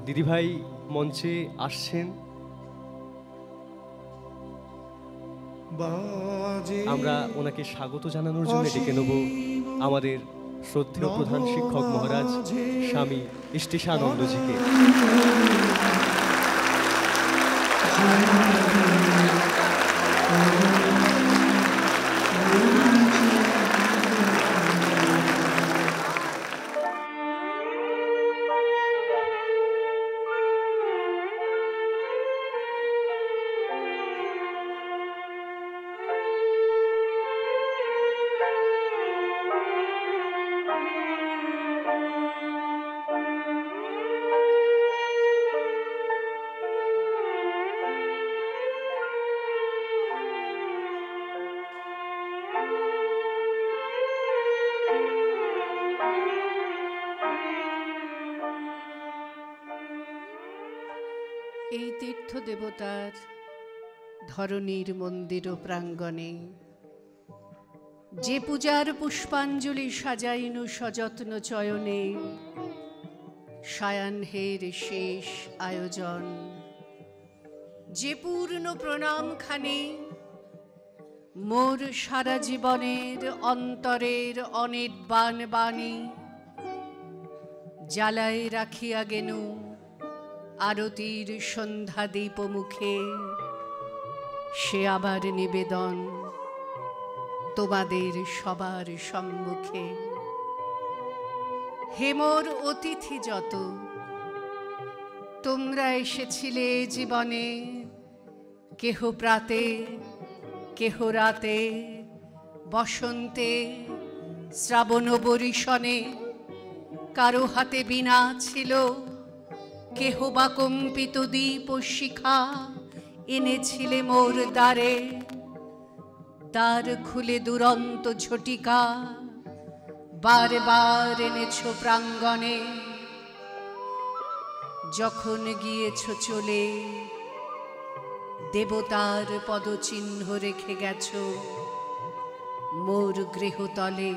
দিদিভাই মঞ্চে আসছেন, আমরা ওনাকে স্বাগত জানানোর জন্য ডেকে নেব আমাদের শ্রদ্ধেয় প্রধান শিক্ষক মহারাজ স্বামী ইষ্টিশানন্দজিকে। এই তীর্থ দেবতার ধরণীর মন্দির প্রাঙ্গণে যে পূজার পুষ্পাঞ্জলি সাজাইনু সযত্ন চয়নে, সায়াহ্নের শেষ আয়োজন, যে পূর্ণ প্রণামখানি মোর সারা জীবনের অন্তরের অনির্বাণ বাণী জ্বালায় রাখিয়া গেনু আরতির সন্ধ্যা দীপ মুখে, সে আবার নিবেদন তোমাদের সবার সম্মুখে। হে মোর অতিথি যত, তোমরা এসেছিলে জীবনে, কেহ প্রাতে কেহ রাতে, বসন্তে শ্রাবণ বরিশনে, কারো হাতে বীণা ছিল, কেহ বা কম্পিত দীপ শিখা এনেছিলে মোর দ্বারে, দ্বার খুলে দুরন্ত ঝটিকা বারবার এনেছ প্রাঙ্গণে। যখন গিয়েছ চলে দেবতার পদচিহ্ন রেখে গেছ মোর গৃহতলে,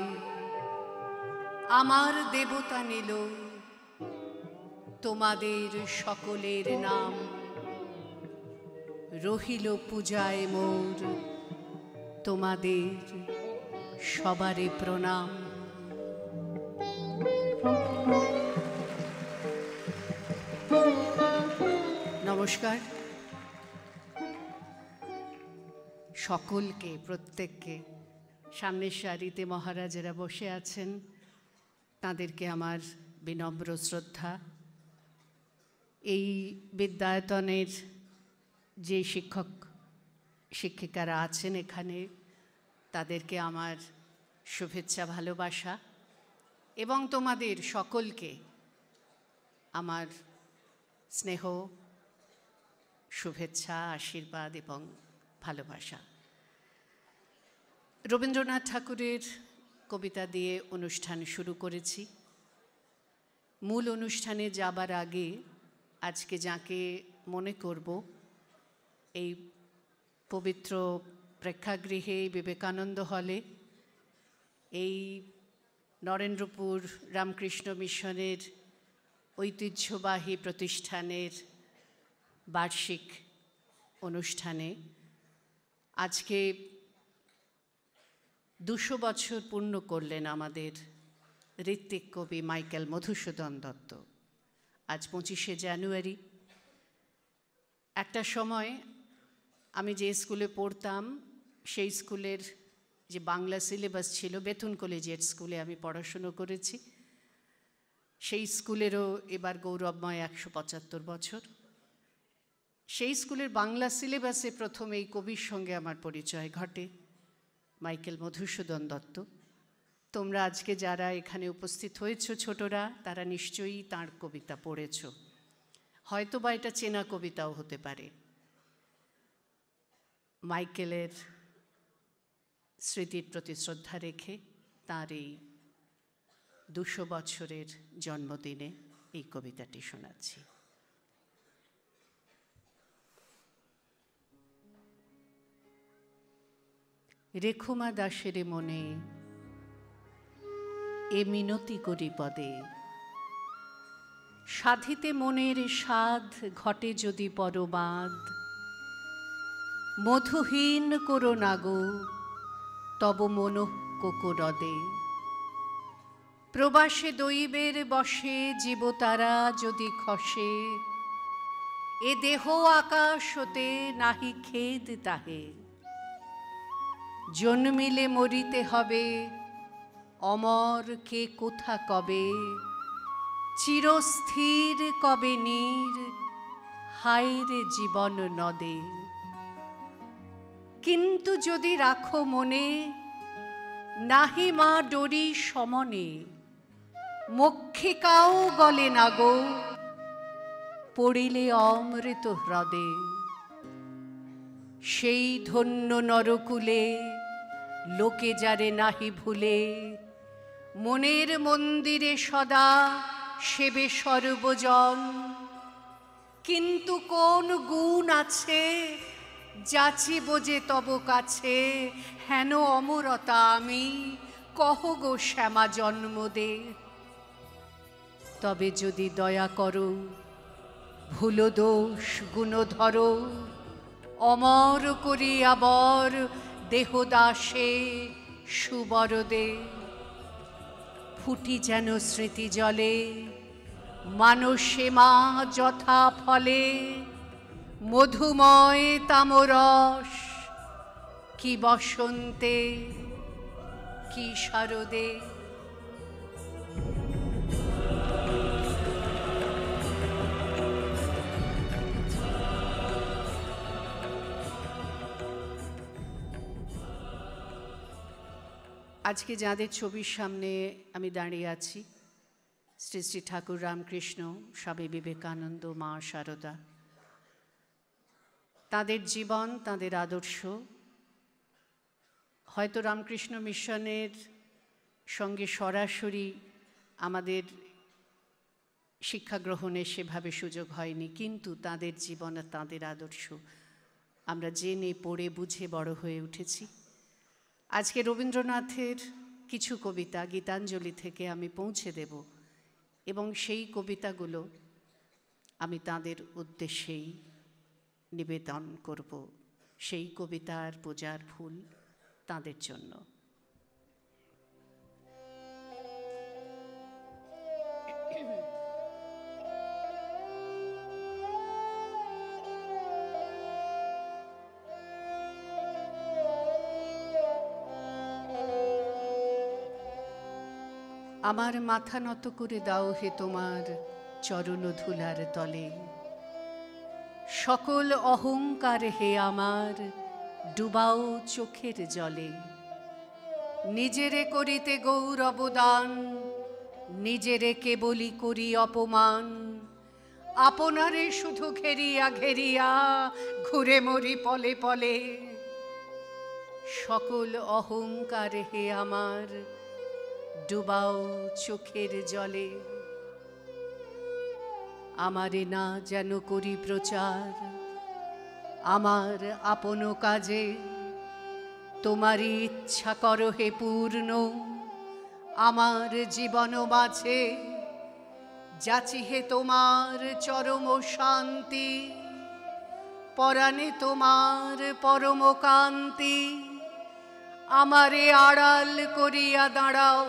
আমার দেবতা নিল তোমাদের সকলের নাম, রহিল পূজায় মোর তোমাদের সবারে প্রণাম। নমস্কার সকলকে, প্রত্যেককে। সামনের সারিতে মহারাজেরা বসে আছেন, তাদেরকে আমার বিনম্র শ্রদ্ধা। এই বিদ্যায়তনের যে শিক্ষক শিক্ষিকারা আছেন এখানে, তাদেরকে আমার শুভেচ্ছা ভালোবাসা, এবং তোমাদের সকলকে আমার স্নেহ, শুভেচ্ছা, আশীর্বাদ এবং ভালোবাসা। রবীন্দ্রনাথ ঠাকুরের কবিতা দিয়ে অনুষ্ঠান শুরু করেছি। মূল অনুষ্ঠানে যাবার আগে আজকে যাকে মনে করব, এই পবিত্র প্রেক্ষাগৃহে বিবেকানন্দ হলে, এই নরেন্দ্রপুর রামকৃষ্ণ মিশনের ঐতিহ্যবাহী প্রতিষ্ঠানের বার্ষিক অনুষ্ঠানে আজকে 200 বছর পূর্ণ করলেন আমাদের ঋত্বিক কবি মাইকেল মধুসূদন দত্ত। আজ 25শে জানুয়ারি। একটা সময় আমি যে স্কুলে পড়তাম, সেই স্কুলের যে বাংলা সিলেবাস ছিল, বেথুন কলেজিয়েট স্কুলে আমি পড়াশুনো করেছি, সেই স্কুলেরও এবার গৌরবময় 175 বছর। সেই স্কুলের বাংলা সিলেবাসে প্রথম এই কবির সঙ্গে আমার পরিচয় ঘটে, মাইকেল মধুসূদন দত্ত। তোমরা আজকে যারা এখানে উপস্থিত হয়েছ ছোটরা, তারা নিশ্চয়ই তাঁর কবিতা পড়েছ, হয়তো বা এটা চেনা কবিতাও হতে পারে। মাইকেলের স্মৃতির প্রতি শ্রদ্ধা রেখে তাঁর এই 200 বছরের জন্মদিনে এই কবিতাটি শোনাচ্ছি। রেখুমা দাসের মনে এ মিনতি করি পদে। সাধিতে মনের সাধ ঘটে যদি পরবাদ, মধুহীন করো না গো তব মনঃ কোকরদে। প্রবাসে দৈবের বসে জীবতারা যদি খসে, এ দেহ আকাশ হতে নাহি খেদ তাহে। জন্মিলে মরিতে হবে, অমর কে কোথা কবে, চিরস্থির কবে নীর, হায়রে জীবন নদে। কিন্তু যদি রাখো মনে, নাহি মা ডরি সমনে, মক্ষিকাও গলে না গো পড়িলে অমৃত হ্রদে। সেই ধন্য নরকুলে লোকে যারে নাহি ভুলে, মনের মন্দিরে সদা সেবে সর্বজন। কিন্তু কোন গুণ আছে যাচিব যে তব কাছে, হেন অমরতা আমি কহ গো শ্যামা জন্ম দে। তবে যদি দয়া করো ভুল দোষ গুণ ধরো, অমর করি আবর দেহদাসে সুবরদে। ফুটি যেন স্মৃতি জলে মানসে মা যথা ফলে, মধুময় তামরস কি বসন্তে কি শারদে। আজকে যাদের ছবির সামনে আমি দাঁড়িয়ে আছি, শ্রী শ্রী ঠাকুর রামকৃষ্ণ, স্বামী বিবেকানন্দ, মা শারদা, তাদের জীবন, তাদের আদর্শ হয়তো রামকৃষ্ণ মিশনের সঙ্গে সরাসরি আমাদের শিক্ষা গ্রহণের সেভাবে সুযোগ হয়নি, কিন্তু তাদের জীবন আর তাদের আদর্শ আমরা জেনে পড়ে বুঝে বড় হয়ে উঠেছি। আজকে রবীন্দ্রনাথের কিছু কবিতা গীতাঞ্জলি থেকে আমি পৌঁছে দেব, এবং সেই কবিতাগুলো আমি তাদের উদ্দেশ্যেই নিবেদন করব। সেই কবিতার পূজার ফুল তাদের জন্য। আমার মাথা নত করে দাও হে তোমার চরণ ধুলার তলে, সকল অহংকার হে আমার ডুবাও চোখের জলে। নিজেরে করিতে গৌরব দান, নিজেরে কেবলই করি অপমান, আপনারে শুধু ঘেরিয়া ঘেরিয়া ঘুরে মরি পলে পলে। সকল অহংকার হে আমার ডুবাও চোখের জলে। আমারে না যেন করি প্রচার আমার আপন কাজে, তোমারই ইচ্ছা করো হে পূর্ণ আমার জীবন মাঝে। যাচি হে তোমার চরম শান্তি, পরাণে তোমার পরম কান্তি। আমারে আড়াল করিয়া দাঁড়াও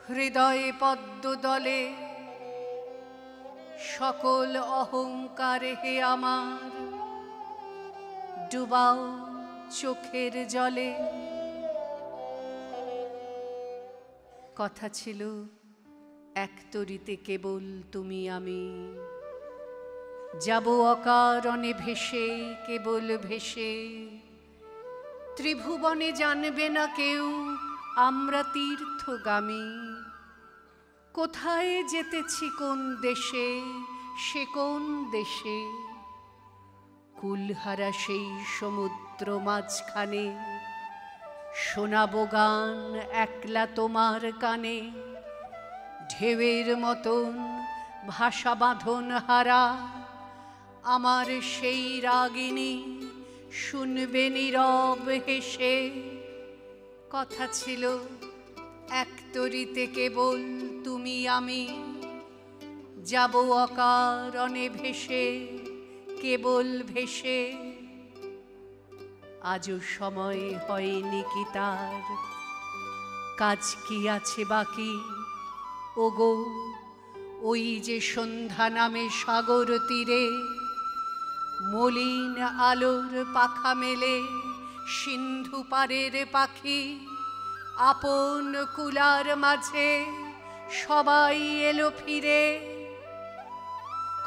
হৃদয়ে পদ্ম দলে। সকল অহংকার হে আমার ডুবাও চোখের জলে। কথা ছিল এক তরিতে কেবল তুমি আমি, যাব অকারণে ভেসে কেবল ভেসে। ত্রিভুবনে জানবে না কেউ আমরা তীর্থগামী, কোথায় যেতেছি কোন দেশে সে কোন দেশে। কুলহারা সেই সমুদ্র মাঝখানে শোনাবো গান একলা তোমার কানে। ঢেউয়ের মতন ভাষা বাঁধন হারা আমার সেই রাগিনী শুনবে নীরব হেসে। কথা ছিল এক তরিতে কেবল তুমি আমি যাব অকারণে ভেসে, কেবল ভেসে। আজও সময় হয়নি কি তার, কাজ কি আছে বাকি? ওগো ওই যে সন্ধ্যা নামে সাগর তীরে, মলিন আলোর পাখা মেলে সিন্ধু পারের পাখি, আপন কুলার মাঝে সবাই এলো ফিরে।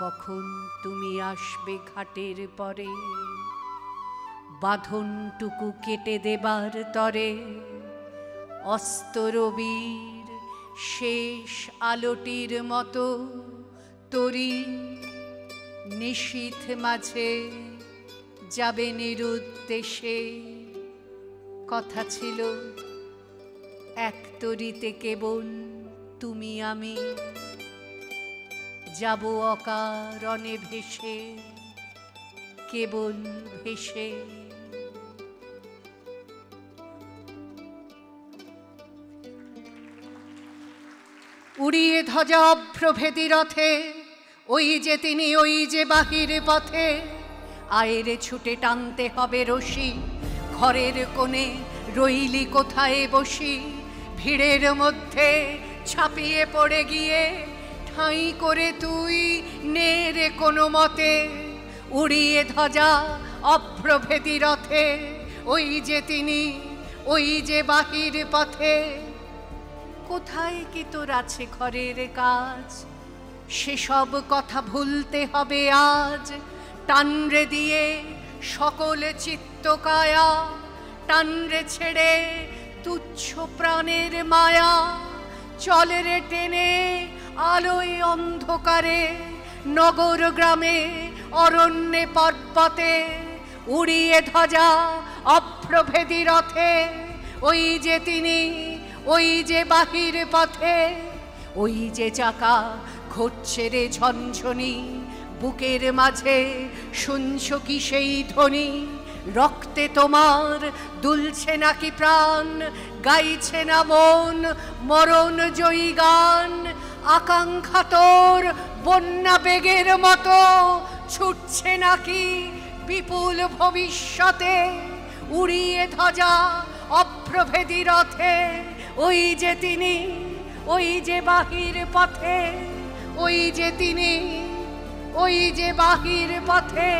কখন তুমি আসবে ঘাটের পরে, বাঁধনটুকু কেটে দেবার তরে, অস্তরবীর শেষ আলোটির মতো তরি নিশীথ মাঝে যাবে নিরুদ্দেশে। কথা ছিল এক তরিতে কেবল তুমি আমি যাব অকারণে ভেসে, কেবল ভেসে। উড়িয়ে ধ্বজা অভ্রভেদী রথে, ওই যে তিনি, ওই যে বাহির পথে। আয়েরে ছুটে টানতে হবে রশি, ঘরের কোণে রইলি কোথায় বসি? ভিড়ের মধ্যে ছাপিয়ে পড়ে গিয়ে ঠাঁই করে তুই নে রে কোনো মতে। উড়িয়ে ধ্বজা অভ্রভেদী রথে, ওই যে তিনি, ওই যে বাহির পথে। কোথায় কি তোর আছে ঘরের কাজ? সেসব কথা ভুলতে হবে আজ। টানরে দিয়ে সকল চিত্তকায়া, টানরে ছেড়ে তুচ্ছ প্রাণের মায়া। চলে রে টেনে আলোয় অন্ধকারে, নগর গ্রামে অরণ্যে পর্বতে। উড়িয়ে ধ্বজা অভ্রভেদী রথে, ওই যে তিনি, ওই যে বাহির পথে। ওই যে চাকা ঘটছে রে ঝনঝনি, বুকের মাঝে শুনছো কি সেই ধ্বনি? রক্তে তোমার দুলছে নাকি প্রাণ, গাইছে না মন মরণ জয়ী গান? আকাঙ্ক্ষা তোর বন্যা বেগের মতো ছুটছে নাকি বিপুল ভবিষ্যতে? উড়িয়ে ধ্বজা অভ্রভেদী রথে, ওই যে তিনি, ওই যে বাহির পথে। ওই যে তিনি, ওই যে বাহির পথে।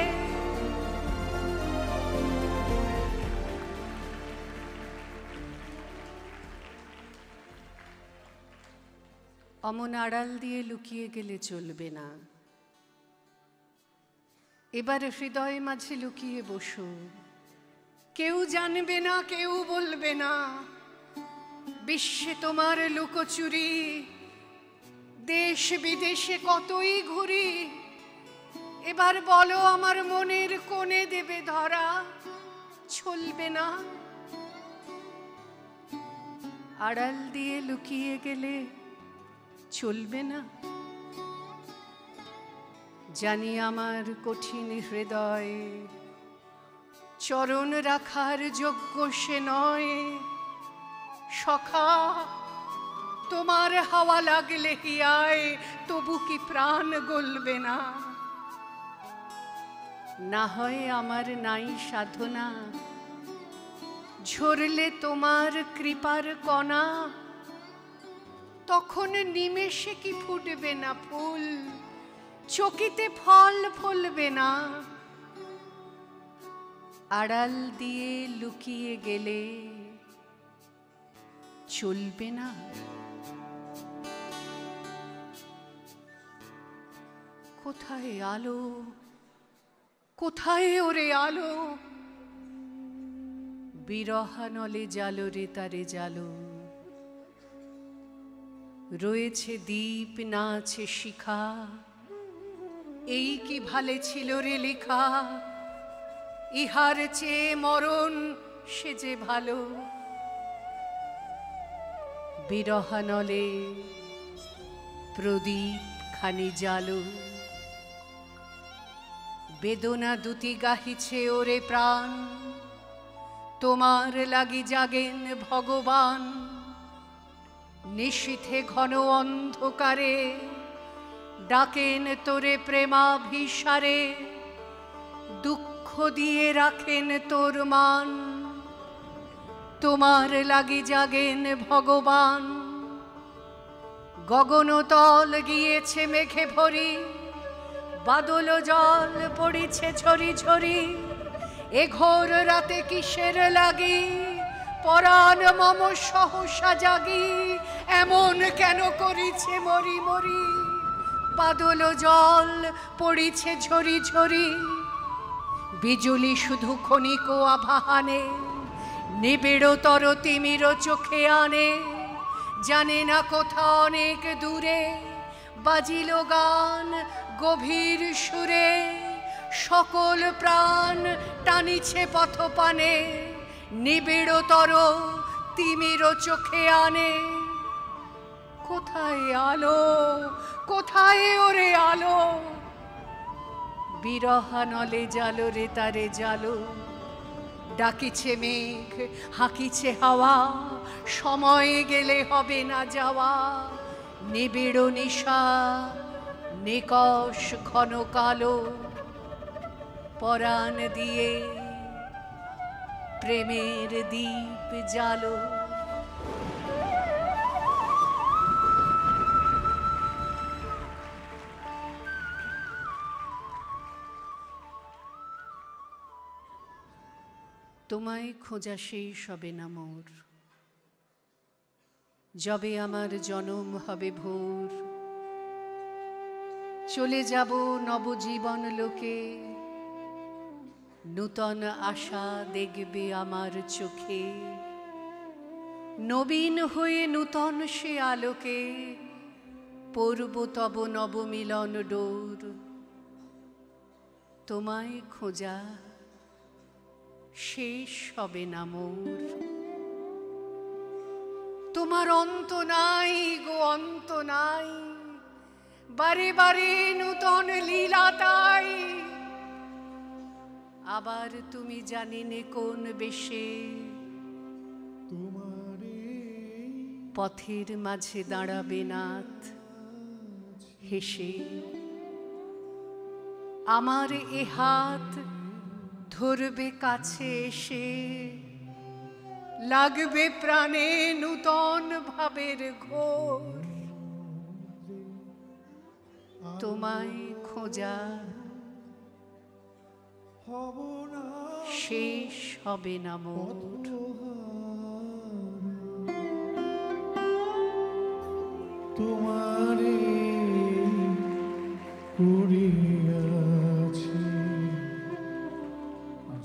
অমন আড়াল দিয়ে লুকিয়ে গেলে চলবে না, এবার হৃদয় মাঝে লুকিয়ে বসো। কেউ জানবে না, কেউ বলবে না, বিশ্বে তোমার লুকোচুরি। দেশ বিদেশে কতই ঘুরি, এবার বলো আমার মনের কোণে দেবে ধরা, চলবে না? আড়াল দিয়ে লুকিয়ে গেলে চলবে না? জানি আমার কঠিন হৃদয় চরণ রাখার যোগ্য সে নয়। সখা তোমার হাওয়া লাগলে হিয়ায়, তবু কি প্রাণ গলবে না? না হয় আমার নাই সাধনা, ঝরলে তোমার কৃপার কণা, তখন নিমেষে কি ফুটবে না ফুল, চকিতে ফল ফলবে না? আড়াল দিয়ে লুকিয়ে গেলে চলবে না? কোথায় আলো, কোথায় ওরে আলো? বিরহানলে জালো রে তারে জালো। রয়েছে দীপ না আছে শিখা, এই কি ভালে ছিল রে লেখা? ইহার চেয়ে মরণ সে যে ভালো। বিরহানলে প্রদীপ খানি জালো, বেদনা দুটি গাহিছে ওরে প্রাণ, তোমার লাগি জাগেন ভগবান। নিশীথে ঘন অন্ধকারে ডাকেন তোরে প্রেমাভিসারে, দুঃখ দিয়ে রাখেন তোর মান, তোমার লাগি জাগেন ভগবান। গগনতল গিয়েছে মেঘে ভরি, বাদল জল পড়িছে ঝরি ঝরি, এ ঘোর রাতে কিসের লাগি পরাণ মম সহসা জাগি, এমন কেন করিছে মরি মরি, বাদল জল পড়িছে ঝরি ঝরি। বিজুলি শুধু ক্ষণিক আভাহানে, নিবিড়তর তিমির চোখে আনে, জানে না কোথা অনেক দূরে বাজিল গান গভীর সুরে, সকল প্রাণ টানিছে পথপানে, নিবিড়তর তিমির চোখে আনে। কোথায় আলো, কোথায় ওরে আলো, বিরহানলে জালো রে তারে জালো। ডাকিছে মেঘ, হাঁকিছে হাওয়া, সময় গেলে হবে না যাওয়া। নিবিড় নিশা, নিকষ ঘন কালো, পরাণ দিয়ে প্রেমের দীপ জালো। তোমায় খোঁজা সেই সবে না মোর, যবে আমার জনম হবে ভোর। চলে যাব নবজীবন লোকে, নূতন আশা দেখবে আমার চোখে। নবীন হয়ে নূতন সে আলোকে, পড়ব তব নবমিলন ডোর। তোমায় খোঁজা শেষ হবে না মোর। তোমার অন্ত নাই গো অন্ত নাই, বারে বারে নূতন লীলা তাই। আবার তুমি জানিনে কোন বেশে, পথের মাঝে দাঁড়াবে নাথ হেসে। আমার এ হাত ধরবে কাছে এসে, লাগবে প্রাণে নূতন ভাবের ঘোর। তোমায় খোঁজা শেষ হবে না মোর। তোমারে করিয়াছি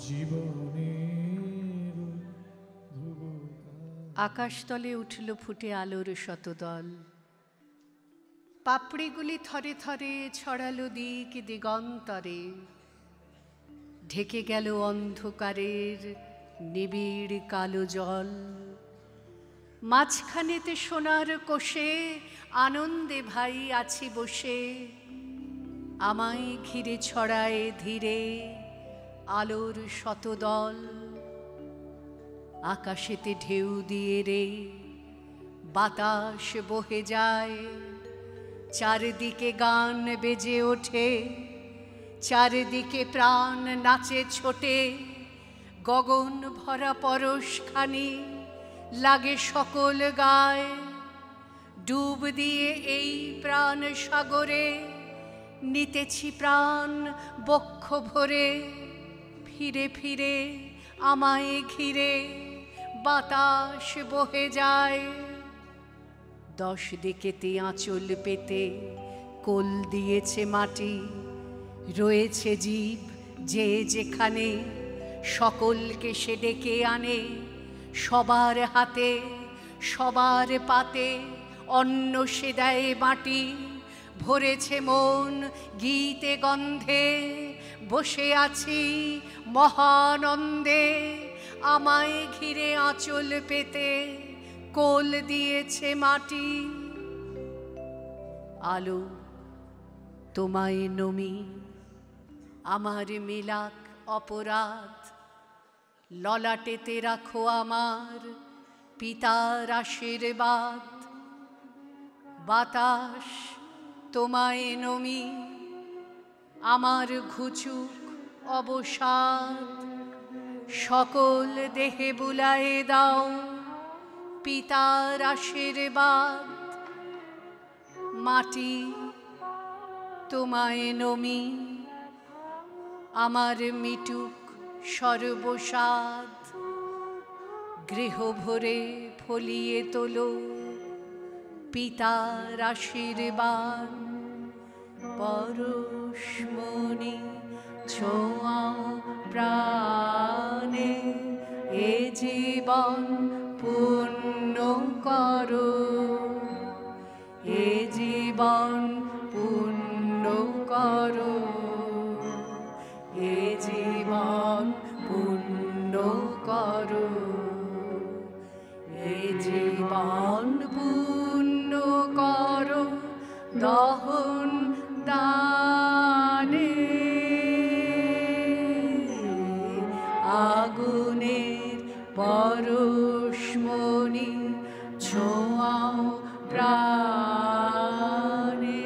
জীবনের আকাশতলে উঠল ফুটে আলোর শতদল, পাপড়িগুলি থরে থরে ছড়ালো দিক দিগন্তরে। ঢেকে গেল অন্ধকারের নিবিড় কালো জল, মাঝখানেতে সোনার কোষে আনন্দে ভাই আছি বসে। আমায় ঘিরে ছড়ায় ধীরে আলোর শতদল, আকাশেতে ঢেউ দিয়ে রে বাতাস বহে যায়। চারিদিকে গান বেজে ওঠে, চারিদিকে প্রাণ নাচে ছোটে। গগন ভরা পরশখানি লাগে সকল গায়। ডুব দিয়ে এই প্রাণ সাগরে নিতেছি প্রাণ বক্ষ ভরে। ফিরে ফিরে আমায় ঘিরে বাতাস বহে যায়। 10 দিকেতে আঁচল পেতে কোল দিয়েছে মাটি। রয়েছে জীব যে যেখানে, সকলকে সে ডেকে আনে। সবার হাতে সবার পাতে অন্ন সে দেয় মাটি। ভরেছে মন গীতে গন্ধে, বসে আছি মহানন্দে। আমায় ঘিরে আঁচল পেতে কোল দিয়েছে মাটি। আলো তোমায় নমি, আমার মিলাক অপরাধ। ললাটেতে রাখো আমার পিতার আশীর্বাদ। বাতাস তোমায় নমি, আমার ঘুচুক অবসাদ, সকল দেহে বুলায়ে দাও পিতার আশীর্বাদ। মাটি তোমায় নমি, আমার মিটুক সর্বসাদ, গৃহ ভরে ফলিয়ে তোলো পিতার আশীর্বাদ। পরশমণি ছোঁয়াও প্রাণে, এ জীবন পূর্ণ করো, এ জীবন পূর্ণ করো, এ জীবন পূর্ণ করো, এ জীবন পূর্ণ করো দহন দানে। আগুনের পরশমণি ছোঁয়াও প্রাণে।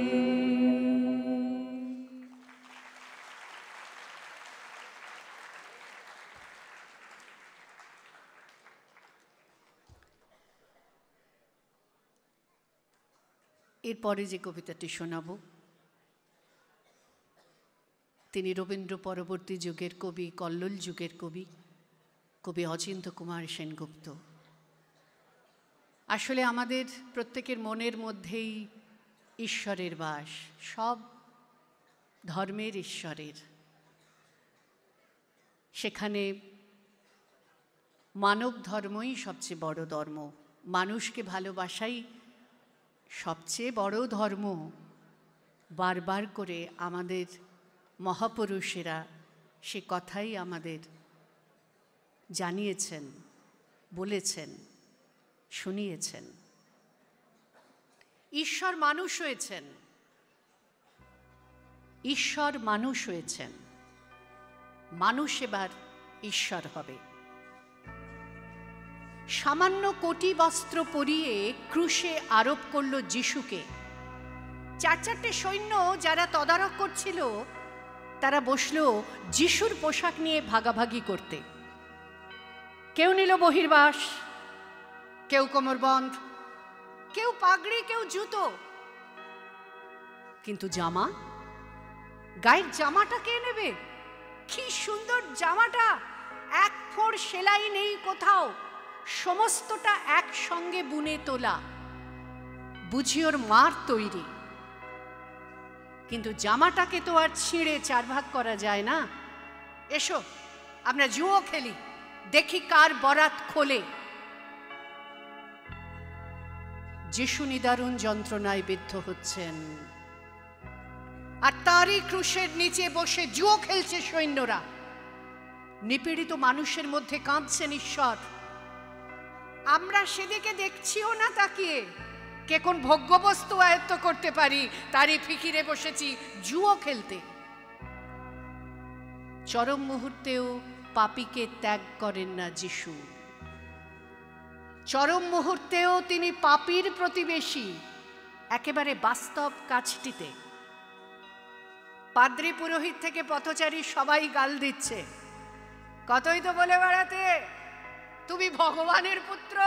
এরপরে যে কবিতাটি শোনাব, তিনি রবীন্দ্র পরবর্তী যুগের কবি, কল্লোল যুগের কবি, কবি অচিন্ত্য কুমার সেনগুপ্ত। আসলে আমাদের প্রত্যেকের মনের মধ্যেই ঈশ্বরের বাস, সব ধর্মের ঈশ্বরের। সেখানে মানব ধর্মই সবচেয়ে বড় ধর্ম, মানুষকে ভালোবাসাই সবচেয়ে বড় ধর্ম। বারবার করে আমাদের মহাপুরুষেরা সে কথাই আমাদের জানিয়েছেন, বলেছেন, শুনিয়েছেন। ঈশ্বর মানুষ হয়েছেন, ঈশ্বর মানুষ হয়েছেন, মানুষ এবার ঈশ্বর হবে। সামান্য কোটি বস্ত্র পরিয়ে ক্রুশে আরোপ করল যিশুকে। চার চারটে সৈন্য যারা তদারক করছিল তারা বসলো যিশুর পোশাক নিয়ে ভাগাভাগি করতে। কেউ নিল বহির্বাস, কেউ কোমরবন্ধ, কেউ পাগড়ি, কেউ জুতো, কিন্তু জামা, গায়ের জামাটা কে নেবে? কি সুন্দর জামাটা, এক ফোঁড় সেলাই নেই কোথাও, সমস্তটা একসঙ্গে বুনে তোলা, বুঝি ওর মার তৈরি। কিন্তু জামাটাকে তো আর ছিঁড়ে চার ভাগ করা যায় না। এসো আমরা জুয়ো খেলি, দেখি কার বরাত খোলে। যিশু নিদারুণ যন্ত্রণায় বিদ্ধ হচ্ছেন, আর তারই ক্রুশের নিচে বসে জুয়ো খেলছে সৈন্যরা। নিপীড়িত মানুষের মধ্যে কাঁদছেন ঈশ্বর। আমরা সেদিকে দেখছিও না তাকিয়ে, কে কোন ভোগ্যবস্তু আয়ত্ত করতে পারি তারই ফিকিরে বসেছি জুয়ো খেলতে। চরম মুহূর্তেও পাপীকে ত্যাগ করেন না যিশু। চরম মুহূর্তেও তিনি পাপীর প্রতিবেশী, একেবারে বাস্তব কাছটিতে। পাদ্রী, পুরোহিত থেকে পথচারী সবাই গাল দিচ্ছে, কতই তো বলে বেড়াতে তুমি ভগবানের পুত্র,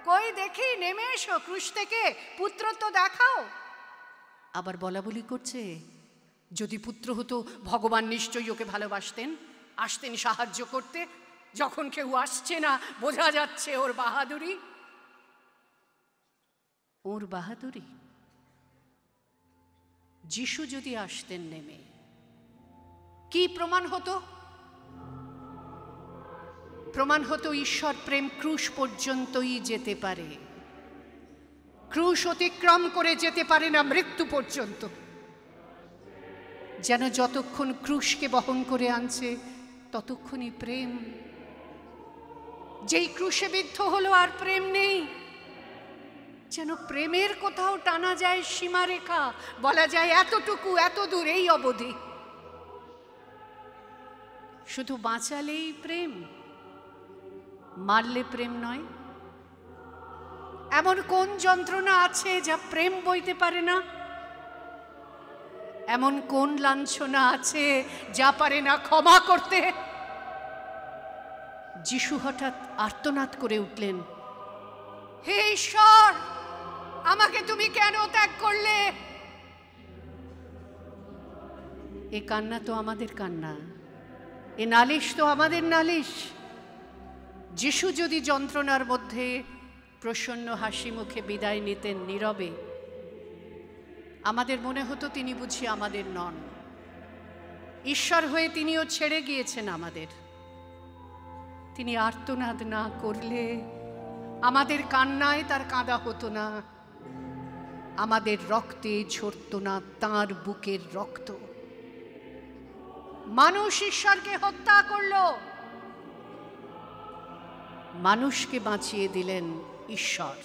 কই দেখি নেমে এসো ক্রুশ থেকে, পুত্রত্ব দেখাও। আবার বলা বলি করছে, যদি পুত্র হতো ভগবান নিশ্চয়ই ওকে ভালোবাসতেন, আসতেন সাহায্য করতে। যখন কেউ আসছে না, বোঝা যাচ্ছে ওর বাহাদুরি। ওর বাহাদুরি। যিশু যদি আসতেন নেমে, কি প্রমাণ হতো? প্রমাণ হতো ঈশ্বর প্রেম ক্রুশ পর্যন্তই যেতে পারে, ক্রুশ অতিক্রম করে যেতে পারে না মৃত্যু পর্যন্ত। যেন যতক্ষণ ক্রুশকে বহন করে আনছে ততক্ষণই প্রেম। যেই ক্রুশে বিদ্ধ হলো আর প্রেম নেই, যেন প্রেমের কোথাও টানা যায় সীমারেখা, বলা যায় এতটুকু, এত দূর, এই অবধি। শুধু বাঁচালেই প্রেম, মারলে প্রেম নয়। এমন কোন যন্ত্রণা আছে যা প্রেম বইতে পারে না? এমন কোন লাঞ্ছনা আছে যা পারে না ক্ষমা করতে? যিশু হঠাৎ আর্তনাদ করে উঠলেন, হে ঈশ্বর, আমাকে তুমি কেন ত্যাগ করলে? এ কান্না তো আমাদের কান্না, এ নালিশ তো আমাদের নালিশ। যিশু যদি যন্ত্রণার মধ্যে প্রসন্ন হাসি মুখে বিদায় নিতেন নীরবে, আমাদের মনে হতো তিনি বুঝি আমাদের নন। ঈশ্বর হয়ে তিনিও ছেড়ে গিয়েছেন আমাদের। তিনি আর্তনাদ না করলে আমাদের কান্নায় তার কাঁদা হতো না, আমাদের রক্তে ঝরতো না তাঁর বুকের রক্ত। মানুষ ঈশ্বরকে হত্যা করল, মানুষকে বাঁচিয়ে দিলেন ঈশ্বর।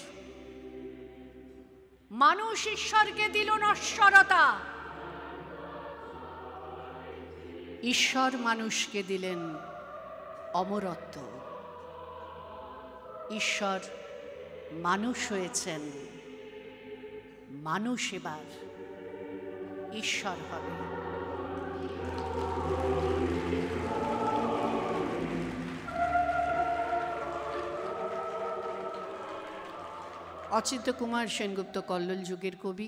মানুষ ঈশ্বরকে দিল নশ্বরতা, ঈশ্বর মানুষকে দিলেন অমরত্ব। ঈশ্বর মানুষ হয়েছেন, মানুষ এবার ঈশ্বর হবে। অচিন্ত্য কুমার সেনগুপ্ত কল্লোল যুগের কবি,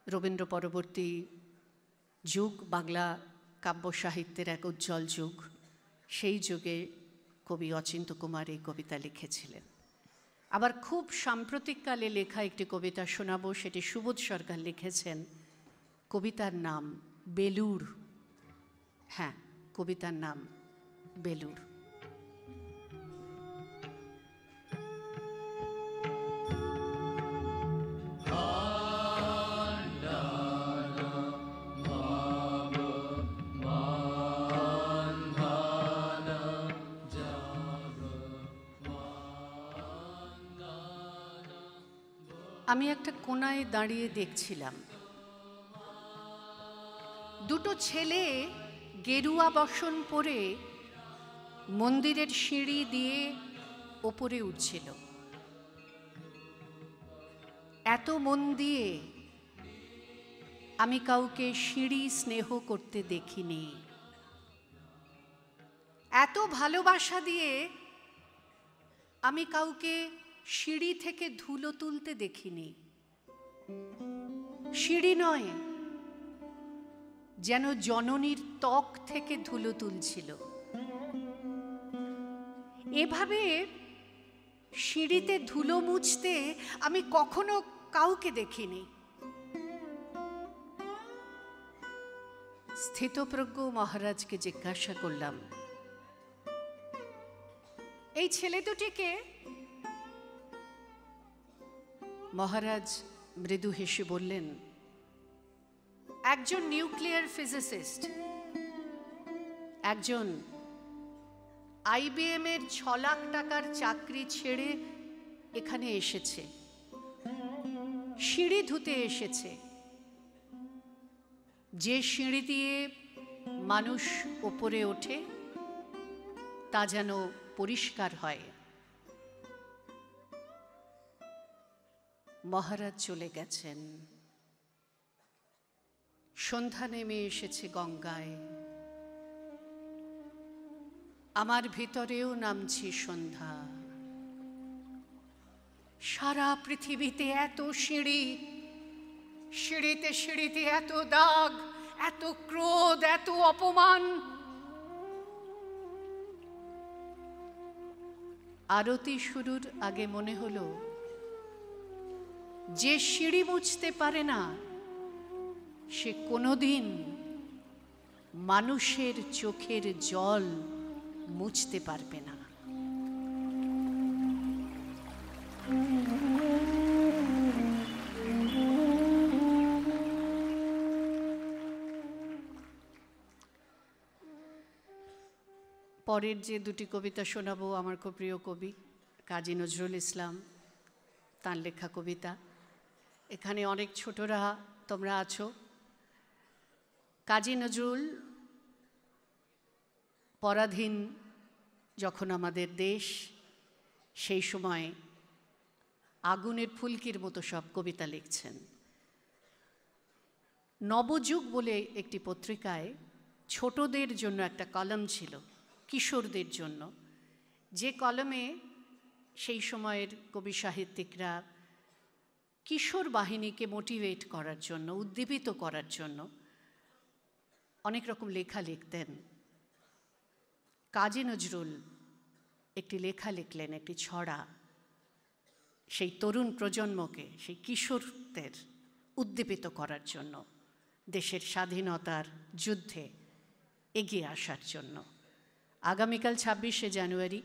রবীন্দ্র পরবর্তী যুগ, বাংলা কাব্য সাহিত্যের এক উজ্জ্বল যুগ। সেই যুগে কবি অচিন্ত্য কুমার এই কবিতা লিখেছিলেন। আবার খুব সাম্প্রতিককালে লেখা একটি কবিতা শোনাবো, সেটি সুবোধ সরকার লিখেছেন। কবিতার নাম বেলুড়। হ্যাঁ, কবিতার নাম বেলুড়। আমি একটা কোনায় দাঁড়িয়ে দেখছিলাম, দুটো ছেলে গেরুয়া বসন পরে মন্দিরের সিঁড়ি দিয়ে ওপরে উঠছিল। এত মন দিয়ে আমি কাউকে সিঁড়ি স্নেহ করতে দেখিনি, এত ভালোবাসা দিয়ে আমি কাউকে সিঁড়ি থেকে ধুলো তুলতে দেখিনি। সিঁড়ি নয়, যেন জননীর ত্বক থেকে ধুলো তুলছিল। এভাবে সিঁড়িতে ধুলো মুছতে আমি কখনো কাউকে দেখিনি। স্থিতপ্রজ্ঞ মহারাজকে জিজ্ঞাসা করলাম, এই ছেলে দুটিকে? মহারাজ মৃদু হেসে বললেন, একজন নিউক্লিয়ার ফিজিসিস্ট, একজন IBM এর 6 লাখ টাকার চাকরি ছেড়ে এখানে এসেছে, সিঁড়ি ধুতে এসেছে। যে সিঁড়ি দিয়ে মানুষ ওপরে ওঠে তা যেন পরিষ্কার হয়। মহারাজ চলে গেছেন। সন্ধ্যা নেমে এসেছে গঙ্গায়, আমার ভিতরেও নামছে সন্ধ্যা। সারা পৃথিবীতে এত সিঁড়ি, সিঁড়িতে সিঁড়িতে এত দাগ, এত ক্রোধ, এত অপমান। আরতি শুরুর আগে মনে হলো, যে সিঁড়ি মুছতে পারে না সে কোনোদিন মানুষের চোখের জল মুছতে পারবে না। পরের যে দুটি কবিতা শোনাবো আমার খুব প্রিয় কবি কাজী নজরুল ইসলাম, তাঁর লেখা কবিতা। এখানে অনেক ছোটরা তোমরা আছো। কাজী নজরুল পরাধীন যখন আমাদের দেশ, সেই সময় আগুনের ফুলকির মতো সব কবিতা লিখছেন। নবযুগ বলে একটি পত্রিকায় ছোটদের জন্য একটা কলাম ছিল, কিশোরদের জন্য, যে কলমে সেই সময়ের কবি সাহিত্যিকরা কিশোর বাহিনীকে মোটিভেট করার জন্য, উদ্দীপিত করার জন্য অনেক রকম লেখা লিখতেন। কাজী নজরুল একটি লেখা লিখলেন, একটি ছড়া, সেই তরুণ প্রজন্মকে, সেই কিশোরদের উদ্দীপিত করার জন্য, দেশের স্বাধীনতার যুদ্ধে এগিয়ে আসার জন্য। আগামীকাল 26শে জানুয়ারি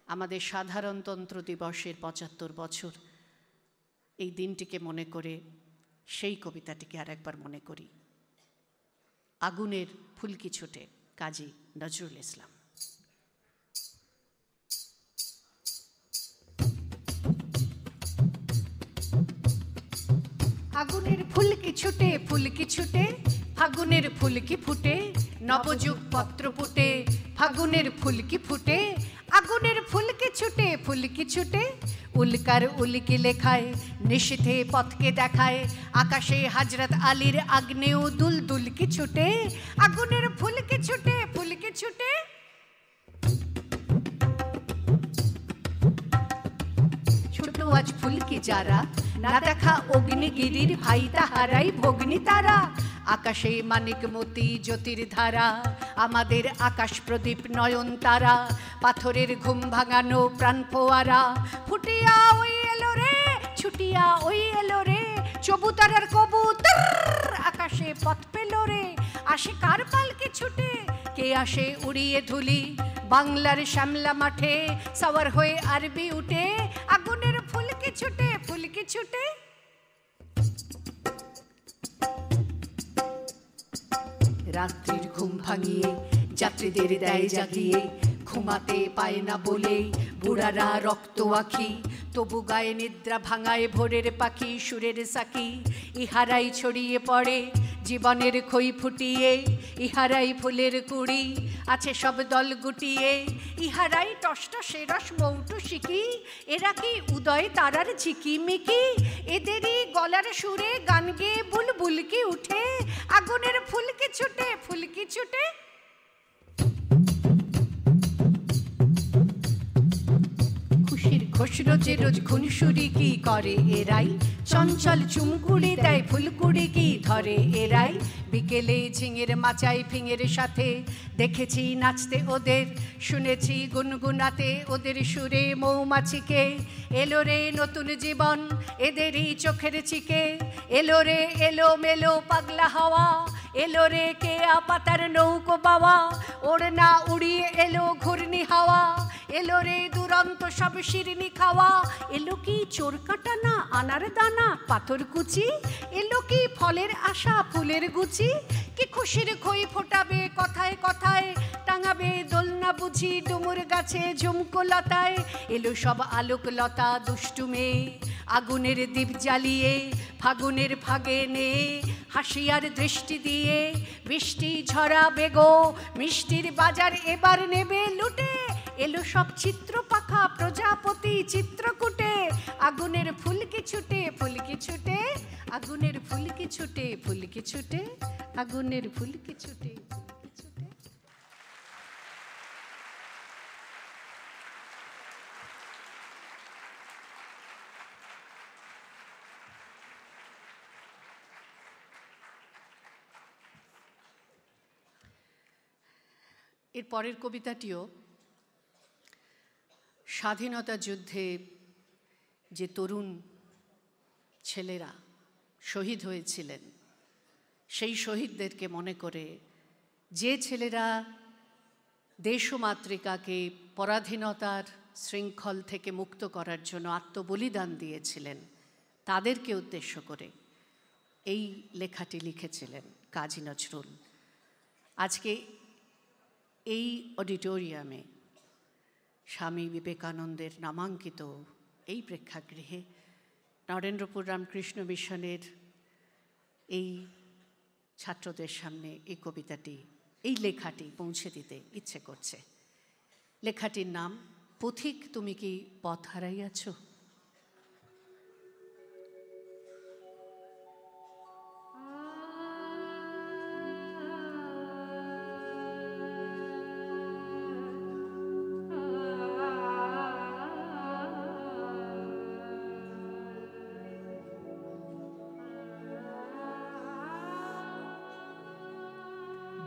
আমাদের সাধারণতন্ত্র দিবসের 75 বছর। এই দিনটিকে মনে করে সেই কবিতাটিকে আর একবার মনে করি। আগুনের ফুলকি ছুটে, কাজী নজরুল ইসলাম। আগুনের ফুলকি ছুটে, ফুলকি ছুটে, ফাগুনের ফুলকি ফুটে, নবযুগ পত্র ফুটে, ফাগুনের ফুলকি ফুটে, আগুনের ফুলকি ছুটে, ফুলকি ছুটে, উল্কার উল্কি লেখায় নিশীথে পথকে দেখায়, আকাশে হযরত আলীর আগ্নেয় দুল দুলকি ছুটে, আগুনের ফুলকি ছুটে, ফুলকি ছুটে। ছোট আজ ফুলকি যারা, না দেখা অগ্নিগিরির ভাই তাহারাই ভগ্নি তারা, আকাশে মানিক মতি জ্যোতির ধারা, আমাদের আকাশ প্রদীপ নয়ন তারা, পাথরের ঘুম ভাঙানো প্রাণ ফোয়ারা, ফুটিয়া ওই এলো রে, ছুটিয়া ওই এলো রে, চবুতারার কবুতর আকাশে পথ পেল রে, আসে কার পালকি ছুটে, কে আসে উড়িয়ে ধুলি, বাংলার শ্যামলা মাঠে সওয়ার হয়ে আরবি উঠে, আগুনের ফুলকি ছুটে, ফুলকি ছুটে। রাত্রির ঘুম ভাঙিয়ে যাত্রীদের দেয় জাগিয়ে, ঘুমাতে পায় না বলে বুড়ারা রক্ত আখি, তবু গায়ে নিদ্রা ভাঙায় ভোরের পাখি সুরের সাকি, ইহারাই ছড়িয়ে পড়ে জীবনের খই ফুটিয়ে, ইহারাই ফুলের কুড়ি আছে সব দল গুটিয়ে, ইহারাই টসটসে রস মৌটু শিখি, এরা কি উদয় তারার ঝিকিমিকি, এদেরই গলার সুরে গান গেয়ে বুলবুল কি উঠে, আগুনের ফুলকি ছুটে, ফুলকি ছুটে। খুশির খসরো যে রোজ খুনসুরি কি করে এরাই, চঞ্চল চুমকুড়ি দেয় ফুলকুড়ি কি ধরে এরাই, বিকেলে ঝিঙের মাচাই ফিঙের সাথে দেখেছি নাচতে ওদের, শুনেছি গুনগুনাতে ওদের সুরে মৌমাছিকে, এলো রে নতুন জীবন এদেরই চোখের চিকে, এলো রে এলো মেলো পাগলা হাওয়া, এলো রে কেয়া পাতার নৌকো বাওয়া, ওড়না উড়িয়ে এলো ঘূর্ণি হাওয়া, এলো রে দুরন্ত সব শিরনি খাওয়া, এলো কি চোর কাটা না আনার দানা পাথর কুচি, এলো কি ফলের আশা ফুলের গুচি, কি খুশির খই ফোটাবে কথায় কথায়, টাঙাবে দোলনা বুঝি ডুমুর গাছে ঝুমকো লতায়, এলো সব আলোক লতা দুষ্টু মেয়ে, আগুনের দীপ জ্বালিয়ে ফাগুনের ফাগে নে, হাসিয়ার দৃষ্টি দিয়ে বৃষ্টি ঝরা বেগো, মিষ্টির বাজার এবার নেবে লুটে, এলো সব চিত্র পাখা প্রজাপতি চিত্রকূটে, আগুনের ফুলকি ছুটে, ফুলকি ছুটে, আগুনের ফুলকি ছুটে, ফুলকি ছুটে, আগুনের ফুলকি ছুটে, ফুলকি ছুটে। এর পরের কবিতাটিও স্বাধীনতা যুদ্ধে যে তরুণ ছেলেরা শহীদ হয়েছিলেন, সেই শহীদদেরকে মনে করে, যে ছেলেরা দেশমাতৃকাকে পরাধীনতার শৃঙ্খল থেকে মুক্ত করার জন্য আত্মবলিদান দিয়েছিলেন, তাদেরকে উদ্দেশ্য করে এই লেখাটি লিখেছিলেন কাজী নজরুল। আজকে এই অডিটোরিয়ামে স্বামী বিবেকানন্দের নামাঙ্কিত এই প্রেক্ষাগৃহে নরেন্দ্রপুর রামকৃষ্ণ মিশনের এই ছাত্রদের সামনে এই কবিতাটি, এই লেখাটি পৌঁছে দিতে ইচ্ছে করছে। লেখাটির নাম পথিক তুমি কি পথ হারাইয়াছ।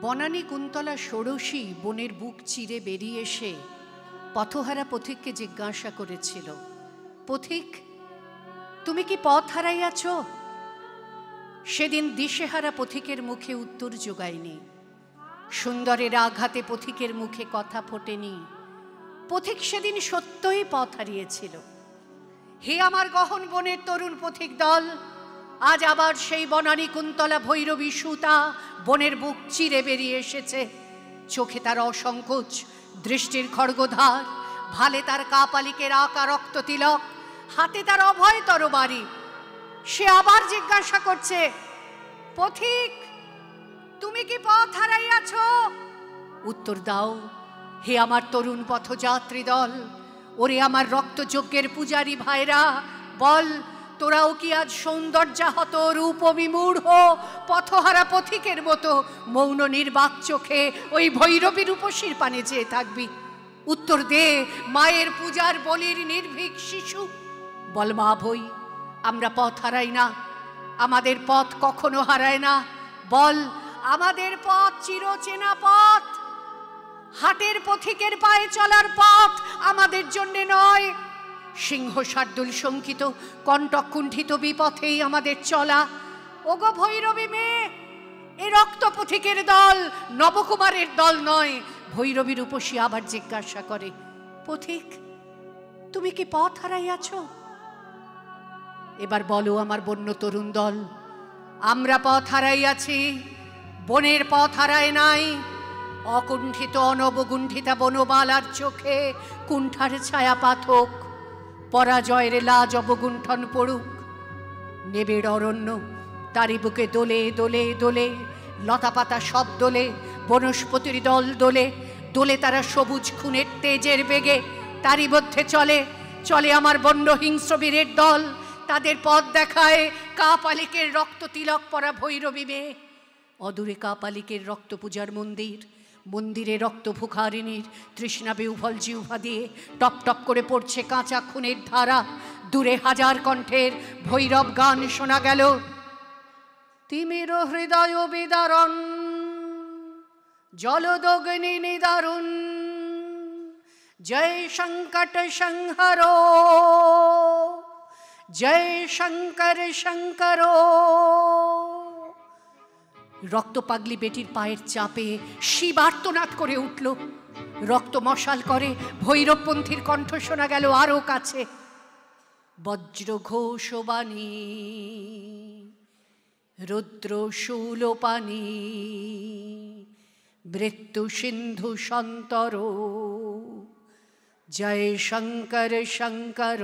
বনানী কুন্তলা ষোড়শী বনের বুক চিরে বেরিয়ে এসে পথহারা পথিককে জিজ্ঞাসা করেছিল, পথিক, তুমি কি পথ হারাইয়াছ? সেদিন দিশেহারা পথিকের মুখে উত্তর জোগায়নি। সুন্দরের আঘাতে পথিকের মুখে কথা ফোটেনি। পথিক সেদিন সত্যই পথ হারিয়েছিল। হে আমার গহন বনের তরুণ পথিক দল, আজ আবার সেই বনানী কুন্তলা ভৈরবী সুতা বনের বুক চিরে বেরিয়ে এসেছে। চোখে তার অসংকোচ, দৃষ্টির খড়গধার, ভালে তার কাপালিকের আঁকা রক্ত তিলক, হাতে তার অভয় তরবারি। সে আবার জিজ্ঞাসা করছে, পথিক, তুমি কি পথ হারাইয়াছ? উত্তর দাও হে আমার তরুণ পথযাত্রী দল, ওরে আমার রক্তযজ্ঞের পূজারী ভাইরা, বল তোরাও কি আজ সৌন্দর্যাহত রূপ বিমূঢ় পথহারা পথিকের মতো মৌন নির্বাক চোখে ওই ভৈরবী রূপসীর পানে চেয়ে থাকবি? উত্তর দে মায়ের পূজার বলির নির্ভীক শিশু। বল মা ভই, আমরা পথ হারাই না, আমাদের পথ কখনো হারায় না। বল আমাদের পথ চিরচেনা পথ, হাটের পথিকের পায়ে চলার পথ আমাদের জন্যে নয়। সিংহ শার্দুল শঙ্কিত কণ্টক কুণ্ঠিত বিপথেই আমাদের চলা। ওগো ভৈরবী মেয়ে, এ রক্ত পথিকের দল নবকুমারের দল নয়। ভৈরবী রূপসী আবার জিজ্ঞাসা করে, পথিক, তুমি কি পথ হারাইয়াছ? এবার বলো আমার বন্য তরুণ দল, আমরা পথ হারাইয়াছি, বনের পথ হারায় নাই। অকুণ্ঠিত অনবগুণ্ঠিতা বনবালার চোখে কুণ্ঠার ছায়া পাথক, পরাজয়ের লাজ অবগুণ্ঠন পড়ুক। নেবের অরণ্য তারি বুকে দোলে দোলে দোলে, লতাপাতা সব দোলে, বনস্পতির দল দোলে দোলে, তারা সবুজ খুনের তেজের বেগে তারই মধ্যে চলে চলে আমার বন্য হিংস্র বীরের দল। তাদের পথ দেখায় কাপালিকের রক্ত তিলক পরা ভৈরবী মেয়ে। অদূরে কাপালিকের রক্ত পূজার মন্দির, মন্দিরে রক্ত ভুখারিণীর তৃষ্ণা বিউভল জিহ্বা দিয়ে টপ টপ করে পড়ছে কাঁচা খুনের ধারা। দূরে হাজার কণ্ঠের ভৈরব গান শোনা গেল, তিমির হৃদয় বিদারণ জলদগ্নি নিদারুণ, জয় সংকট সংহর, জয় শঙ্কর শঙ্কর। রক্ত পাগলি বেটির পায়ের চাপে শিব আর্তনাদ করে উঠল। রক্ত মশাল করে ভৈরবপন্থীর কণ্ঠ শোনা গেল আরো কাছে, বজ্র ঘোষবাণী রুদ্র শূলপানি, মৃত্যু সিন্ধু সন্তর, জয় শঙ্কর শঙ্কর।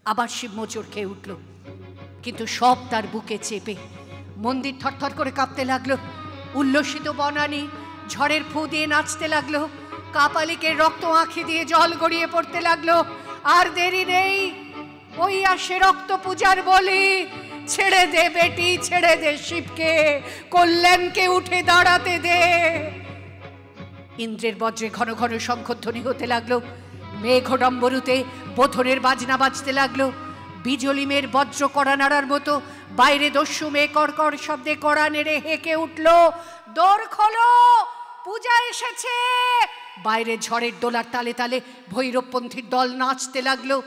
আবার শিব মোচড় খেয়ে উঠল, কিন্তু সব তার বুকে চেপে। মন্দির থরথর করে কাঁপতে লাগলো। উল্লসিত বনানী ঝড়ের ফু দিয়ে নাচতে লাগলো। কাপালিকের রক্ত আঁখি দিয়ে জল গড়িয়ে পড়তে লাগলো। আর দেরি নেই, ওই আসে রক্ত পূজার বলি। ছেড়ে দে বেটি, ছেড়ে দে শিবকে, কল্যাণকে উঠে দাঁড়াতে দে। ইন্দ্রের বজ্রে ঘন ঘন শঙ্খধ্বনি হতে লাগলো। মেঘডম্বরুতে বোধনের বাজনা বাজতে লাগলো। বিজলি মেয়ের বজ্র কড়া নাড়ার মতো বাইরে দস্যু মেয়ে কড়কড় শব্দে কড়া নেড়ে হেঁকে উঠল, দোর খোলো, পূজা এসেছে। বাইরে ঝড়ের দোলার তালে তালে ভৈরবপন্থীর দল নাচতে লাগলো।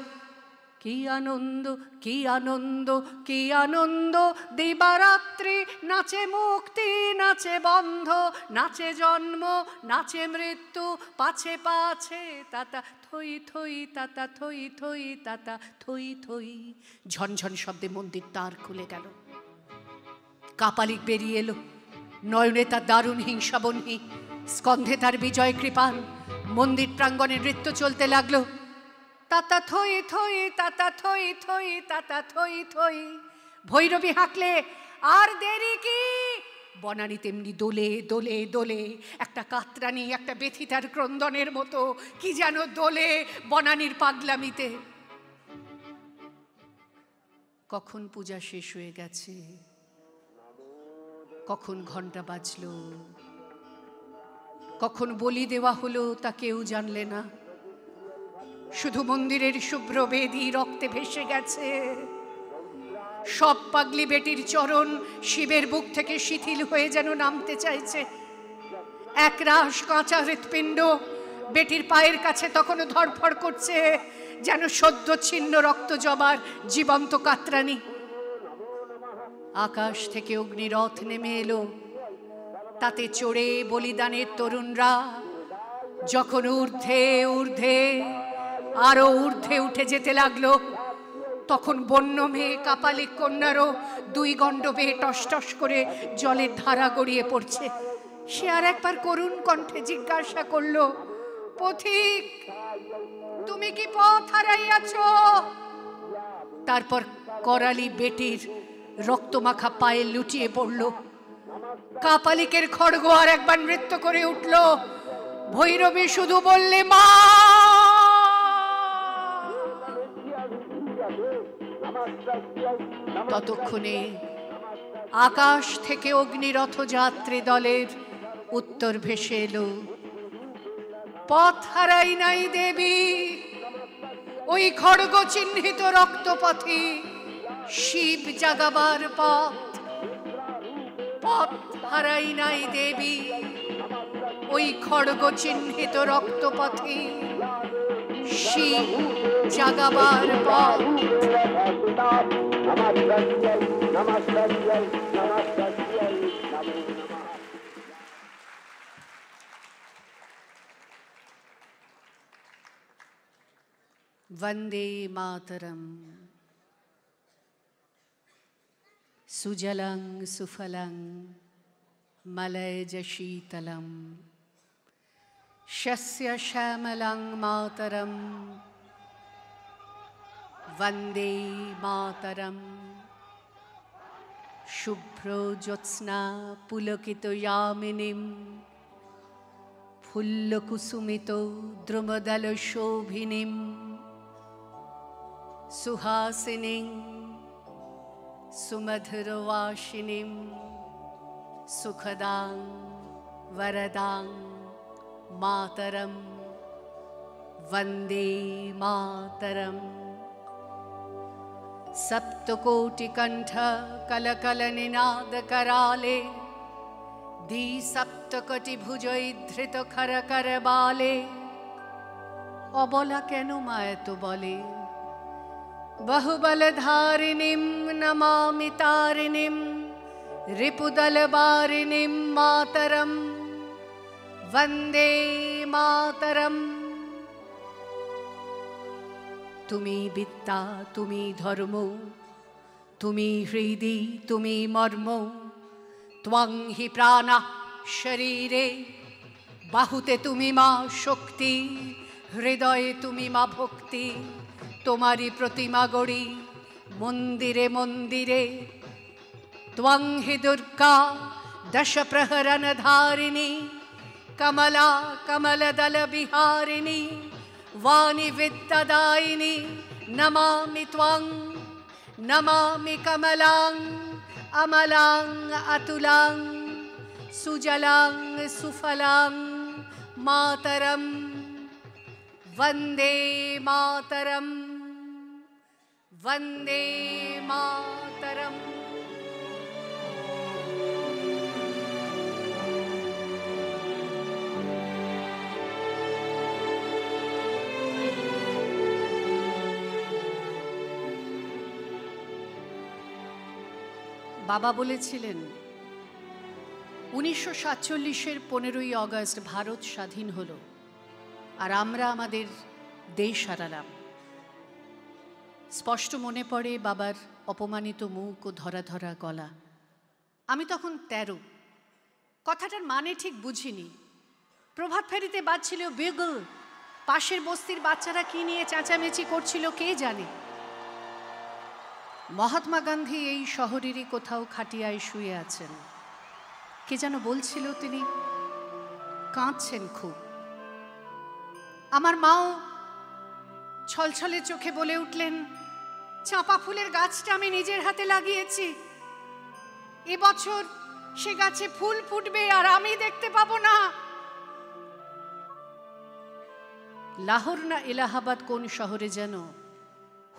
কি আনন্দ, কি আনন্দ, কি আনন্দ, দিবারাত্রি নাচে মুক্তি, নাচে বন্ধ, নাচে জন্ম, নাচে মৃত্যু, পাছে পাছে তাতা থই থই তাতা থই থই তাতা থই থই। ঝনঝন শব্দে মন্দির তার খুলে গেল। কাপালিক বেরিয়ে এলো। নয়নে তার দারুণ হিংসাবহী, স্কন্ধে তার বিজয় কৃপান। মন্দির প্রাঙ্গণে নৃত্য চলতে লাগলো। তাতা থই থই তাতা থই থই তাতা থই থই। ভৈরবী হাঁকলে, আর দেরি কি? বনানী তেমনি দোলে দোলে দোলে, একটা কাতরানি একটা ব্যথিতার ক্রন্দনের মতো কি যেন দোলে বনানীর পাগলামিতে। কখন পূজা শেষ হয়ে গেছে, কখন ঘন্টা বাজলো, কখন বলি দেওয়া হলো তা কেউ জানলে না। শুধু মন্দিরের শুভ্র বেদী রক্তে ভেসে গেছে। সব পাগলি বেটির চরণ শিবের বুক থেকে শিথিল হয়ে যেন নামতে চাইছে। একরাশ কাঁচা হৃৎপিণ্ড বেটির পায়ের কাছে তখনও ধড়ফড় করছে, যেন সদ্য ছিন্ন রক্ত জবার জীবন্ত কাতরানি। আকাশ থেকে অগ্নিরথ নেমে এলো, তাতে চড়ে বলিদানের তরুণরা যখন ঊর্ধ্বে ঊর্ধ্বে আরো ঊর্ধ্বে উঠে যেতে লাগলো, তখন বন্য মেয়ে কাপালিক কন্যারও দুই গণ্ড বেয়ে টস টস করে জলের ধারা গড়িয়ে পড়ছে। সে আর একবার করুণ কণ্ঠে জিজ্ঞাসা করলো, পথিক, তুমি কি পথ হারাইয়াছ? তারপর করালি বেটির রক্তমাখা পায়ে লুটিয়ে পড়ল। কাপালিকের খড়গ আর একবার নৃত্য করে উঠল। ভৈরবী শুধু বললে, মা। ততক্ষণে আকাশ থেকে অগ্নিরথ যাত্রী দলের উত্তর ভেসে এলো, পথ হারাই নাই দেবী, ওই খড়গ চিহ্নিত রক্তপথে শিব জাগাবার পথ। পথ হারাই নাই দেবী, ওই খড়গ চিহ্নিত রক্তপথে শিব জাগাবার পথ। वंदे मातरम। सुजलं सुफलं मलयज शीतलं शस्य श्यामलं मातरम। वंदे मातरम। शुभ्रो ज्योत्स्ना पुलकित यामिनीं फुल्लकुसुमितो द्रुमदल शोभिनीं सुहासिनीं सुमधुरवासिनीं सुखदां वरदां मातरं। वंदे मातरम। सप्तकोटिकंठ कलकल निनाद कराले दी सप्तकोटिभुजैधृत खर कर बाले। अबला केनो मा एत बोले, बहुबलधारिणीं नमामि तारिणीं रिपुदलबारिणीं मातरं। वंदे मातरम। तुमी विद्या तुमी धर्म, तुमी हृदि तुमी मर्म। त्वं हि प्राणा शरीरे, बाहुते तुमी मा शक्ति, हृदये तुमी मा भक्ति। तुम्हारी प्रतिमा गढ़ी मंदिरे मंदिरे। त्वं हि दुर्गा दश प्रहरण धारिणी, कमला कमलदल विहारिणी। वाणी विद्यादायिनी नमामि त्वं। नमामि कमलां अमलां अतुलां सुजलां सुफलां मातरं। वंदे मातरम। वंदे मातरम। বাবা বলেছিলেন 1947-এর 15ই আগস্ট ভারত স্বাধীন হলো আর আমরা আমাদের দেশ হারালাম। স্পষ্ট মনে পড়ে বাবার অপমানিত মুখ ও ধরা ধরা গলা। আমি তখন 13। কথাটার মানে ঠিক বুঝিনি। প্রভাত ফেরিতে বাজছিল বিগল, পাশের বস্তির বাচ্চারা কি নিয়ে চেঁচামেচি করছিল কে জানে। মহাত্মা গান্ধী এই শহরেরই কোথাও খাটিয়ায় শুয়ে আছেন। কে যেন বলছিল তিনি কাঁদছেন খুব। আমার মাও ছলছলে চোখে বলে উঠলেন, চাঁপা ফুলের গাছটা আমি নিজের হাতে লাগিয়েছি, এবছর সে গাছে ফুল ফুটবে আর আমি দেখতে পাবো না। লাহোর না এলাহাবাদ কোন শহরে যেন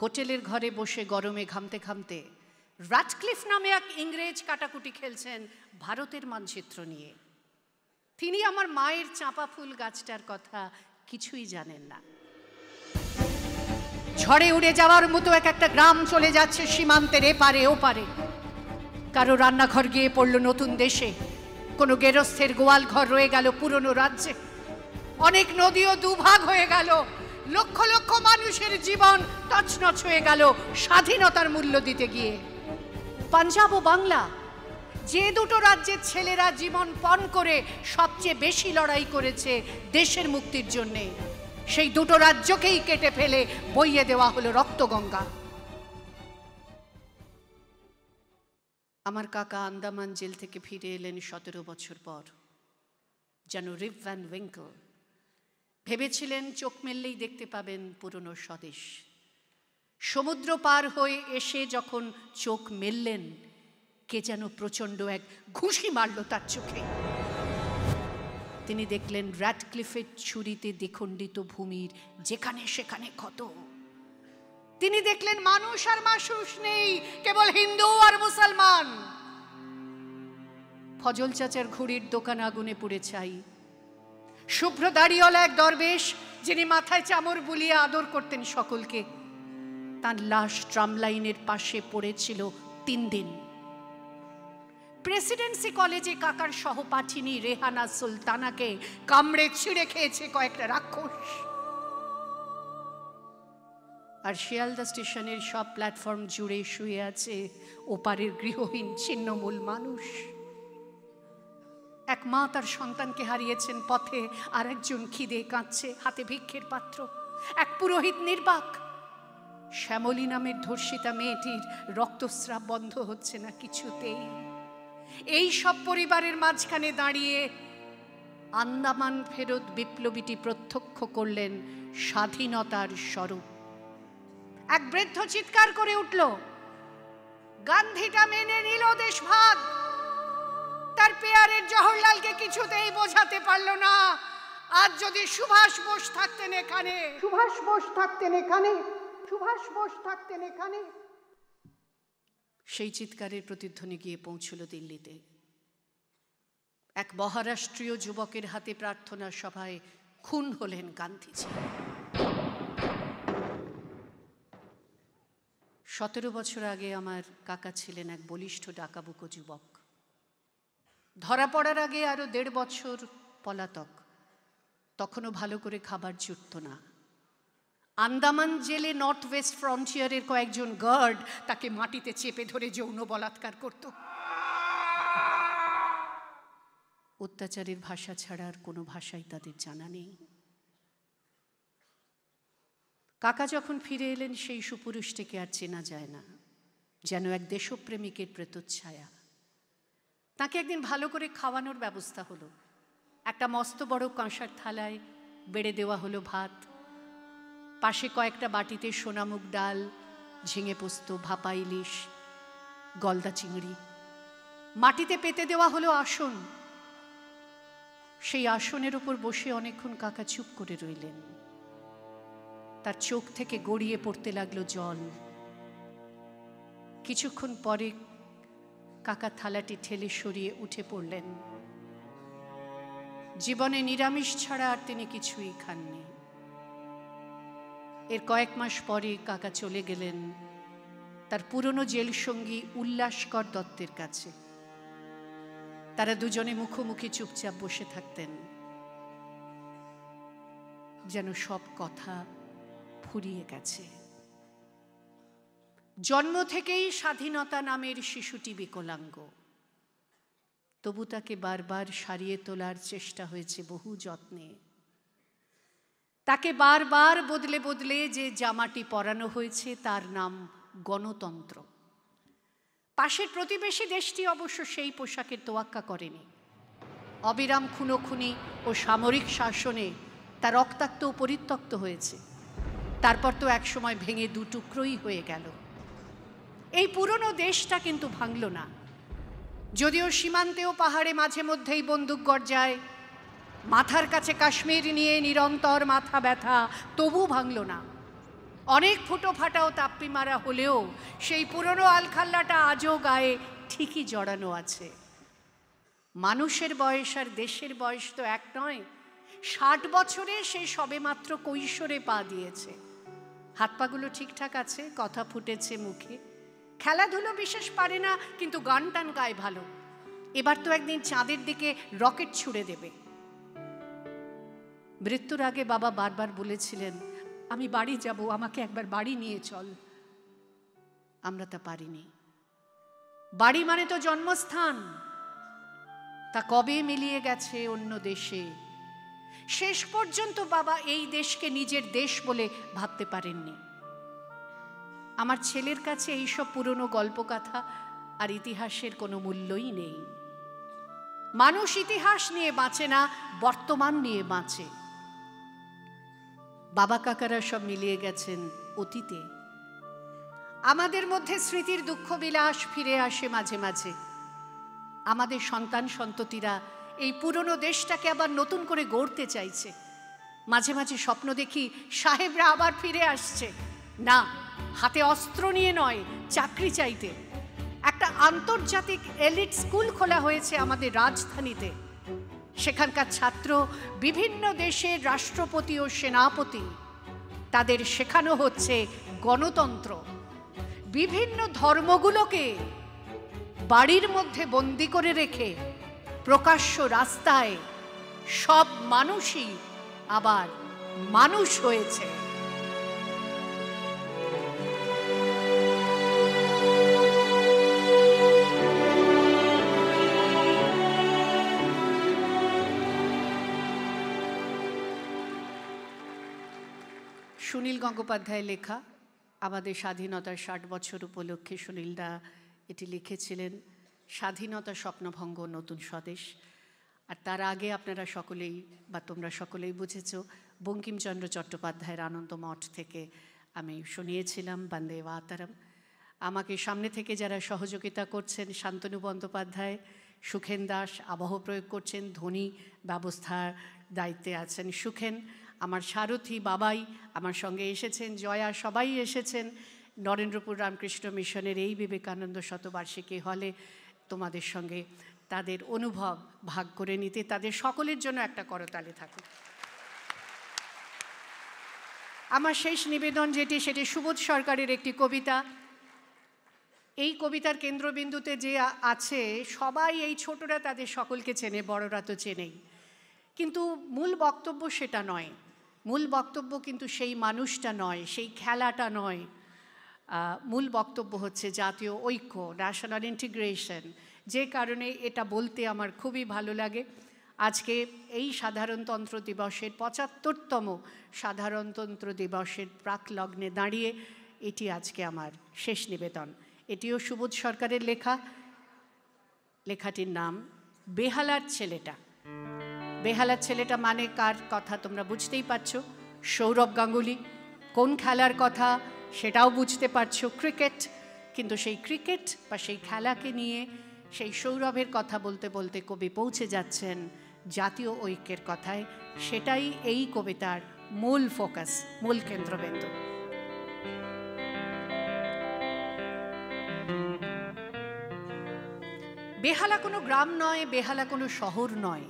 হোটেলের ঘরে বসে গরমে ঘামতে ঘামতে রাটক্লিফ নামে এক ইংরেজ কাটাকুটি খেলছেন ভারতের মানচিত্র নিয়ে। তিনি আমার মায়ের চাঁপা ফুল গাছটার কথা কিছুই জানেন না। ঝড়ে উড়ে যাওয়ার মতো এক একটা গ্রাম চলে যাচ্ছে সীমান্তের এপারে ওপারে। কারো রান্নাঘর গিয়ে পড়ল নতুন দেশে, কোনো গেরস্থের গোয়াল ঘর রয়ে গেল পুরনো রাজ্যে। অনেক নদীও দুভাগ হয়ে গেল, লক্ষ লক্ষ মানুষের জীবন তছনছ হয়ে গেল স্বাধীনতার মূল্য দিতে গিয়ে। পাঞ্জাব ও বাংলা, যে দুটো রাজ্যের ছেলেরা জীবন পণ করে সবচেয়ে বেশি লড়াই করেছে দেশের মুক্তির জন্যে, সেই দুটো রাজ্যকেই কেটে ফেলে বইয়ে দেওয়া হলো রক্তগঙ্গা। আমার কাকা আন্দামান জেল থেকে ফিরে এলেন 17 বছর পর, যেন রিপ ভ্যান উইঙ্কল। ভেবেছিলেন চোখ মেললেই দেখতে পাবেন পুরনো স্বদেশ। সমুদ্র পার হয়ে এসে যখন চোখ মেললেন, কে যেন প্রচণ্ড এক ঘুষি মারল তার চোখে। তিনি দেখলেন র্যাটক্লিফের ছুরিতে দ্বিখণ্ডিত ভূমির যেখানে সেখানে ক্ষত। তিনি দেখলেন মানুষ আর মাসুস নেই, কেবল হিন্দু আর মুসলমান। ফজল চাচার ঘুড়ির দোকান আগুনে পুড়ে ছাই। শুভ্র দাড়িওয়ালা এক দরবেশ, যিনি মাথায় চামর বুলিয়ে আদর করতেন সকলকে, তার লাশ ট্রাম লাইনের পাশে পড়েছিল 3 দিন। প্রেসিডেন্সি কলেজে কাকার সহপাঠিনী রেহানা সুলতানাকে কামড়ে ছিঁড়ে খেয়েছে কয়েকটা রাক্ষস। আর শিয়ালদা স্টেশনের সব প্ল্যাটফর্ম জুড়ে শুয়ে আছে ওপারের গৃহহীন ছিন্নমূল মানুষ। এক মা তার সন্তানকে হারিয়েছেন পথে, আর একজন খিদে কাঁদছে, হাতে ভিক্ষের পাত্র। এক পুরোহিত নির্বাক। শ্যামলী নামের ধর্ষিতা মেয়েটির রক্তস্রাব বন্ধ হচ্ছে না কিছুতেই। এই সব পরিবারের মাঝখানে দাঁড়িয়ে আন্দামান ফেরত বিপ্লবীটি প্রত্যক্ষ করলেন স্বাধীনতার স্বরূপ। এক বৃদ্ধ চিৎকার করে উঠল, গান্ধীটা মেনে নিল দেশভাগ। তার পেয়ারের জওহরলালকে কিছুতেই বোঝাতে পারল না, আজ যদি সুভাষ বোস থাকতেন এখানে, সুভাষ বোস থাকতেন এখানে, সুভাষ বোস থাকতেন এখানে। সেই চিৎকারের প্রতিধ্বনি গিয়ে পৌঁছল দিল্লিতে। এক মহারাষ্ট্রীয় যুবকের হাতে প্রার্থনা সভায় খুন হলেন গান্ধীজি। 17 বছর আগে আমার কাকা ছিলেন এক বলিষ্ঠ ডাকাবুকো যুবক। ধরা পড়ার আগে আরো 1.5 বছর পলাতক। তখনও ভালো করে খাবার জুটত না। আন্দামান জেলে নর্থ ওয়েস্ট ফ্রন্টিয়ারের কয়েকজন গার্ড তাকে মাটিতে চেপে ধরে যৌন বলাৎকার করত। অত্যাচারের ভাষা ছাড়া আর কোনো ভাষাই তাদের জানা নেই। কাকা যখন ফিরে এলেন, সেই সুপুরুষটিকে আর চেনা যায় না, যেন এক দেশপ্রেমিকের প্রেতচ্ছায়া। তাকে একদিন ভালো করে খাওয়ানোর ব্যবস্থা হলো। একটা মস্ত বড় কাঁসার থালায় বেড়ে দেওয়া হলো ভাত, পাশে কয়েকটা বাটিতে সোনামুগ ডাল, ঝিঙে পোস্ত, ভাপা ইলিশ, গলদা চিংড়ি। মাটিতে পেতে দেওয়া হলো আসন। সেই আসনের উপর বসে অনেকক্ষণ কাকা চুপ করে রইলেন। তার চোখ থেকে গড়িয়ে পড়তে লাগলো জল। কিছুক্ষণ পরে কাকা থালাটি ঠেলে সরিয়ে উঠে পড়লেন। জীবনে নিরামিষ ছাড়া আর তিনি কিছুই খাননি। এর কয়েক মাস পরে কাকা চলে গেলেন তার পুরনো জেল সঙ্গী উল্লাসকর দত্তের কাছে। তারা দুজনে মুখোমুখি চুপচাপ বসে থাকতেন, যেন সব কথা ফুরিয়ে গেছে। জন্ম থেকেই স্বাধীনতা নামের শিশুটি বিকলাঙ্গ। তবু তাকে বারবার সারিয়ে তোলার চেষ্টা হয়েছে বহু যত্নে। তাকে বারবার বদলে বদলে যে জামাটি পরানো হয়েছে তার নাম গণতন্ত্র। পাশের প্রতিবেশী দেশটি অবশ্য সেই পোশাকের তোয়াক্কা করেনি। অবিরাম খুনোখুনি ও সামরিক শাসনে তা রক্তাক্ত ও পরিত্যক্ত হয়েছে। তারপর তো একসময় ভেঙে 2 টুকরোই হয়ে গেল। এই পুরনো দেশটা কিন্তু ভাঙল না। যদিও সীমান্তে ও পাহাড়ে মাঝে মধ্যেই বন্দুক গর্জায়, মাথার কাছে কাশ্মীর নিয়ে নিরন্তর মাথা ব্যথা, তবু ভাঙল না। অনেক ফুটো ফাটাও তাপ্পি মারা হলেও সেই পুরনো আলখাল্লাটা আজও গায়ে ঠিকই জড়ানো আছে। মানুষের বয়স আর দেশের বয়স তো এক নয়। 60 বছরে সে সবেমাত্র কৈশোরে পা দিয়েছে। হাত পাগুলো ঠিকঠাক আছে, কথা ফুটেছে মুখে, খেলাধুলো বিশেষ পারে না, কিন্তু গান টান গায় ভালো। এবার তো একদিন চাঁদের দিকে রকেট ছুড়ে দেবে। মৃত্যুর আগে বাবা বারবার বলেছিলেন, আমি বাড়ি যাব, আমাকে একবার বাড়ি নিয়ে চল। আমরা তা পারিনি। বাড়ি মানে তো জন্মস্থান, তা কবে মিলিয়ে গেছে অন্য দেশে। শেষ পর্যন্ত বাবা এই দেশকে নিজের দেশ বলে ভাবতে পারেননি। আমার ছেলের কাছে এইসব পুরনো গল্পকথা আর ইতিহাসের কোনো মূল্যই নেই। মানুষ ইতিহাস নিয়ে বাঁচে না, বর্তমান নিয়ে বাঁচে। বাবা কাকারা সব মিলিয়ে গেছেন অতীতে। আমাদের মধ্যে স্মৃতির দুঃখ বিলাস ফিরে আসে মাঝে মাঝে। আমাদের সন্তান সন্ততিরা এই পুরনো দেশটাকে আবার নতুন করে গড়তে চাইছে। মাঝে মাঝে স্বপ্ন দেখি সাহেবরা আবার ফিরে আসছে, না হাতে অস্ত্র নিয়ে নয়, চাকরি চাইতে। একটা আন্তর্জাতিক এলিট স্কুল খোলা হয়েছে আমাদের রাজধানীতে। সেখানকার ছাত্র বিভিন্ন দেশের রাষ্ট্রপতি ও সেনাপতি। তাদের শেখানো হচ্ছে গণতন্ত্র। বিভিন্ন ধর্মগুলোকে বাড়ির মধ্যে বন্দি করে রেখে প্রকাশ্য রাস্তায় সব মানুষই আবার মানুষ হয়েছে। সুনীল গঙ্গোপাধ্যায়ের লেখা, আমাদের স্বাধীনতার 60 বছর উপলক্ষে সুনীলদা এটি লিখেছিলেন, স্বাধীনতা স্বপ্নভঙ্গ নতুন স্বদেশ। আর তার আগে আপনারা সকলেই বা তোমরা সকলেই বুঝেছ, বঙ্কিমচন্দ্র চট্টোপাধ্যায়ের আনন্দমঠ থেকে আমি শুনিয়েছিলাম বন্দে মাতরম। আমাকে সামনে থেকে যারা সহযোগিতা করছেন, শান্তনু বন্দ্যোপাধ্যায়, সুখেন দাস আবহ প্রয়োগ করছেন, ধ্বনি ব্যবস্থার দায়িত্বে আছেন সুখেন, আমার সারথী বাবাই আমার সঙ্গে এসেছেন, জয়া, সবাই এসেছেন নরেন্দ্রপুর রামকৃষ্ণ মিশনের এই বিবেকানন্দ শতবার্ষিকী হলে তোমাদের সঙ্গে তাদের অনুভব ভাগ করে নিতে। তাদের সকলের জন্য একটা করতালি থাকুক। আমার শেষ নিবেদন সেটি সুবোধ সরকারের একটি কবিতা। এই কবিতার কেন্দ্রবিন্দুতে যে আছে, সবাই এই ছোটরা তাদের সকলকে চেনে, বড়রা তো চেনেই, কিন্তু মূল বক্তব্য সেটা নয়। মূল বক্তব্য কিন্তু সেই মানুষটা নয়, সেই খেলাটা নয়। মূল বক্তব্য হচ্ছে জাতীয় ঐক্য, ন্যাশনাল ইন্টিগ্রেশন। যে কারণে এটা বলতে আমার খুবই ভালো লাগে। আজকে এই সাধারণতন্ত্র দিবসের 75তম সাধারণতন্ত্র দিবসের প্রাকলগ্নে দাঁড়িয়ে এটি আজকে আমার শেষ নিবেদন। এটিও সুবোধ সরকারের লেখা। লেখাটির নাম বেহালার ছেলেটা। বেহালার ছেলেটা মানে কার কথা তোমরা বুঝতেই পারছো, সৌরভ গাঙ্গুলি। কোন খেলার কথা সেটাও বুঝতে পারছো, ক্রিকেট। কিন্তু সেই ক্রিকেট বা সেই খেলাকে নিয়ে, সেই সৌরভের কথা বলতে বলতে কবি পৌঁছে যাচ্ছেন জাতীয় ঐক্যের কথায়। সেটাই এই কবিতার মূল ফোকাস, মূল কেন্দ্রবিন্দু। বেহালা কোনো গ্রাম নয়, বেহালা কোনো শহর নয়,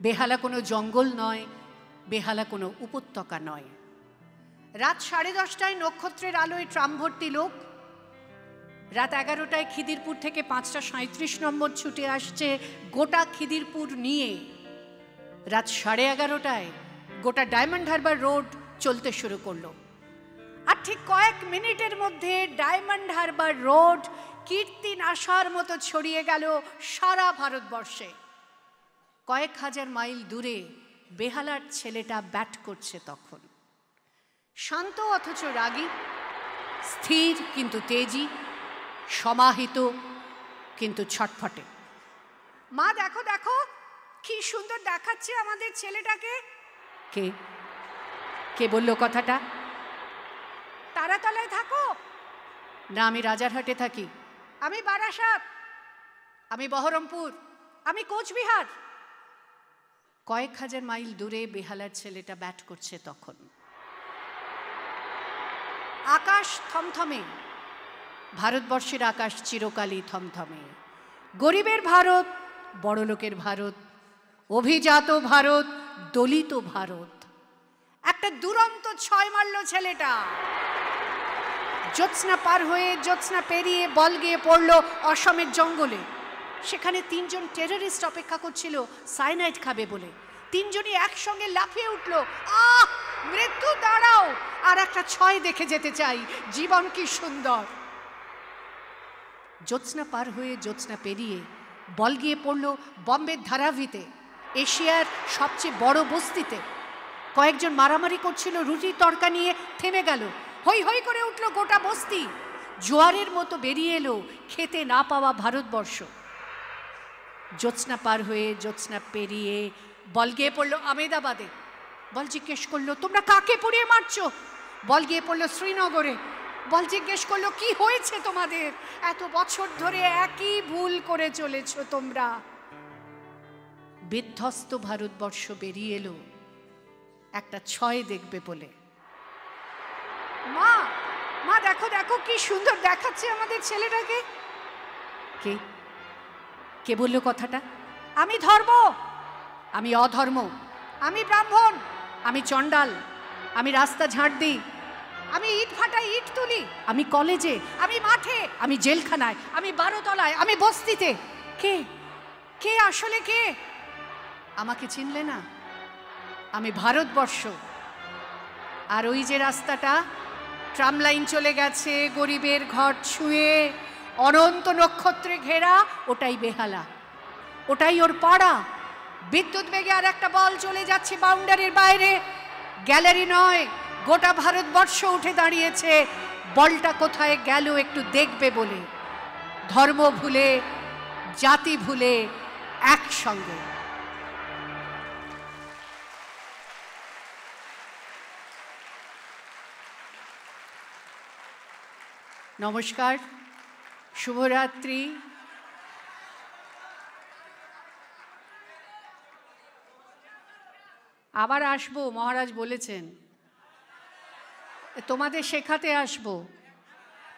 বেহালা কোনো জঙ্গল নয়, বেহালা কোনো উপত্যকা নয়। রাত 10:30টায় নক্ষত্রের আলোয় ট্রাম ভর্তি লোক, রাত 11টায় খিদিরপুর থেকে 5:37 নম্বর ছুটে আসছে গোটা খিদিরপুর নিয়ে। রাত 11:30টায় গোটা ডায়মন্ড হারবার রোড চলতে শুরু করলো। আর ঠিক কয়েক মিনিটের মধ্যে ডায়মন্ড হারবার রোড কীর্তি নাশার মতো ছড়িয়ে গেল সারা ভারতবর্ষে। কয়েক হাজার মাইল দূরে বেহালার ছেলেটা ব্যাট করছে তখন। শান্ত অথচ রাগী, স্থির কিন্তু তেজি, সমাহিত কিন্তু ছটফটে। মা দেখো দেখো, কি সুন্দর দেখাচ্ছে আমাদের ছেলেটাকে। কে কে বললো কথাটা? তারাতলায় থাকো? না, আমি রাজারহাটে থাকি, আমি বারাসাত, আমি বহরমপুর, আমি কোচবিহার। কয়েক হাজার মাইল দূরে বেহালার ছেলেটা ব্যাট করছে তখন। আকাশ থমথমে, ভারতবর্ষের আকাশ চিরকালই থমথমে। গরিবের ভারত, বড়লোকের ভারত, অভিজাত ভারত, দলিত ভারত। একটা দুরন্ত 6 মারল ছেলেটা। জ্যোৎস্না পার হয়ে, জ্যোৎস্না পেরিয়ে বল গিয়ে পড়ল অসমের জঙ্গলে। সেখানে 3 জন টেররিস্ট অপেক্ষা করছিল সাইনাইড খাবে বলে। 3 জনই একসঙ্গে লাফিয়ে উঠল, আহ মৃত্যু দাঁড়াও, আর একটা 6 দেখে যেতে চাই, জীবন কি সুন্দর। জ্যোৎস্না পার হয়ে, জ্যোৎস্না পেরিয়ে বল গিয়ে পড়ল বম্বের ধারাভিতে, এশিয়ার সবচেয়ে বড় বস্তিতে। কয়েকজন মারামারি করছিল রুটি তড়কা নিয়ে, থেমে গেল। হই হই করে উঠল গোটা বস্তি। জোয়ারের মতো বেরিয়ে এলো খেতে না পাওয়া ভারতবর্ষ। জ্যোৎস্না পার হয়ে, জ্যোৎস্না পেরিয়ে বল গিয়ে পড়ল আমেদাবাদে। বল জিজ্ঞেস করলো, তোমরা কাকে পুড়িয়ে মারছো? বল গিয়ে পড়ল শ্রীনগরে। বল জিজ্ঞেস করলো, কি হয়েছে তোমাদের? এত বছর ধরে একই ভুল করে চলেছ তোমরা। বিধ্বস্ত ভারতবর্ষ বেরিয়ে এলো একটা 6 দেখবে বলে। মা, মা দেখো দেখো কি সুন্দর দেখাচ্ছে আমাদের ছেলেটাকে। কে কে বলল কথাটা? আমি ধর্ম, আমি অধর্ম, আমি ব্রাহ্মণ, আমি চণ্ডাল, আমি রাস্তা ঝাড় দিই, আমি ইট ফাটাই, ইট তুলি, আমি কলেজে, আমি মাঠে, আমি জেলখানায়, আমি 12 তলায়, আমি বস্তিতে। কে কে আসলে কে? আমাকে চিনলে না? আমি ভারতবর্ষ। আর ওই যে রাস্তাটা, ট্রাম লাইন চলে গেছে গরিবের ঘর ছুঁয়ে, অনন্ত নক্ষত্রে ঘেরা, ওটাই বেহালা, ওটাই ওর পাড়া। বিদ্যুৎ বেগে আর একটা বল চলে যাচ্ছে বাউন্ডারির বাইরে। গ্যালারি নয়, গোটা ভারতবর্ষ উঠে দাঁড়িয়েছে বলটা কোথায় গেল একটু দেখবে বলে। ধর্ম ভুলে, জাতি ভুলে একসঙ্গে। নমস্কার, শুভরাত্রি। আবার আসবো, মহারাজ বলেছেন তোমাদের শেখাতে আসবো।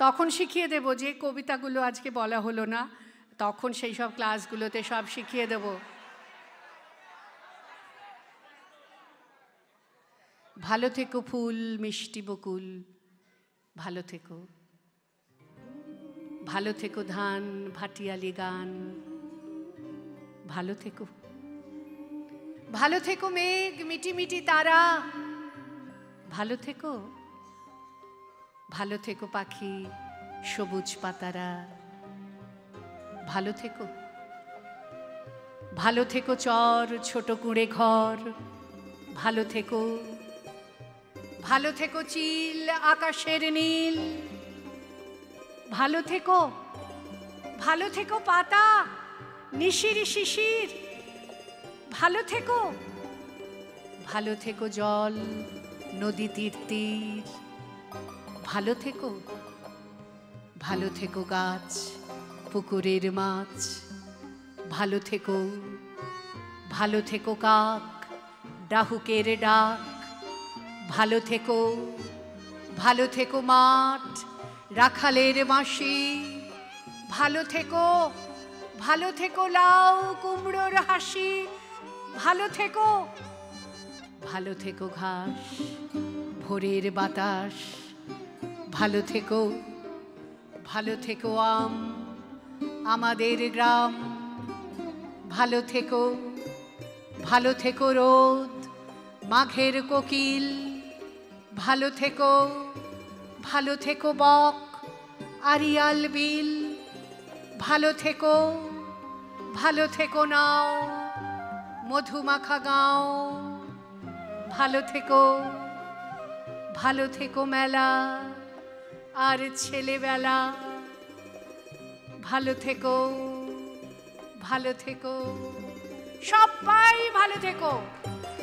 তখন শিখিয়ে দেব যে কবিতাগুলো আজকে বলা হলো না, তখন সেই সব ক্লাসগুলোতে সব শিখিয়ে দেব। ভালো থেকো ফুল মিষ্টি বকুল, ভালো থেকো। ভালো থেকো ধান ভাটিয়ালি গান, ভালো থেকো। ভালো থেকো মেঘ মিটি মিটি তারা, ভালো থেকো। ভালো থেকো পাখি সবুজ পাতারা, ভালো থেকো। ভালো থেকো চর ছোট কুঁড়ে ঘর, ভালো থেকো। ভালো থেকো চিল আকাশের নীল, ভালো থেকো। ভালো থেকো পাতা নিশির শিশির, ভালো থেকো। ভালো থেকো জল নদী তীর তীর, ভালো থেকো। ভালো থেকো গাছ পুকুরের মাছ, ভালো থেকো। ভালো থেকো কাক ডাহুকের ডাক, ভালো থেকো। ভালো থেকো মাঠ রাখালের বাঁশি, ভালো থেকো। ভালো থেকো লাউ কুমড়োর হাসি, ভালো থেকো। ভালো থেকো ঘাস ভোরের বাতাস, ভালো থেকো। ভালো থেকো আম আমাদের গ্রাম, ভালো থেকো। ভালো থেকো রোদ মাঘের কোকিল, ভালো থেকো। ভালো থেকো বক আরিয়াল বিল, ভালো থেকো। ভালো থেকো নাও মধুমাখা গাঁও, ভালো থেকো। ভালো থেকো মেলা আর ছেলেবেলা, ভালো থেকো। ভালো থেকো সবাই, ভালো থেকো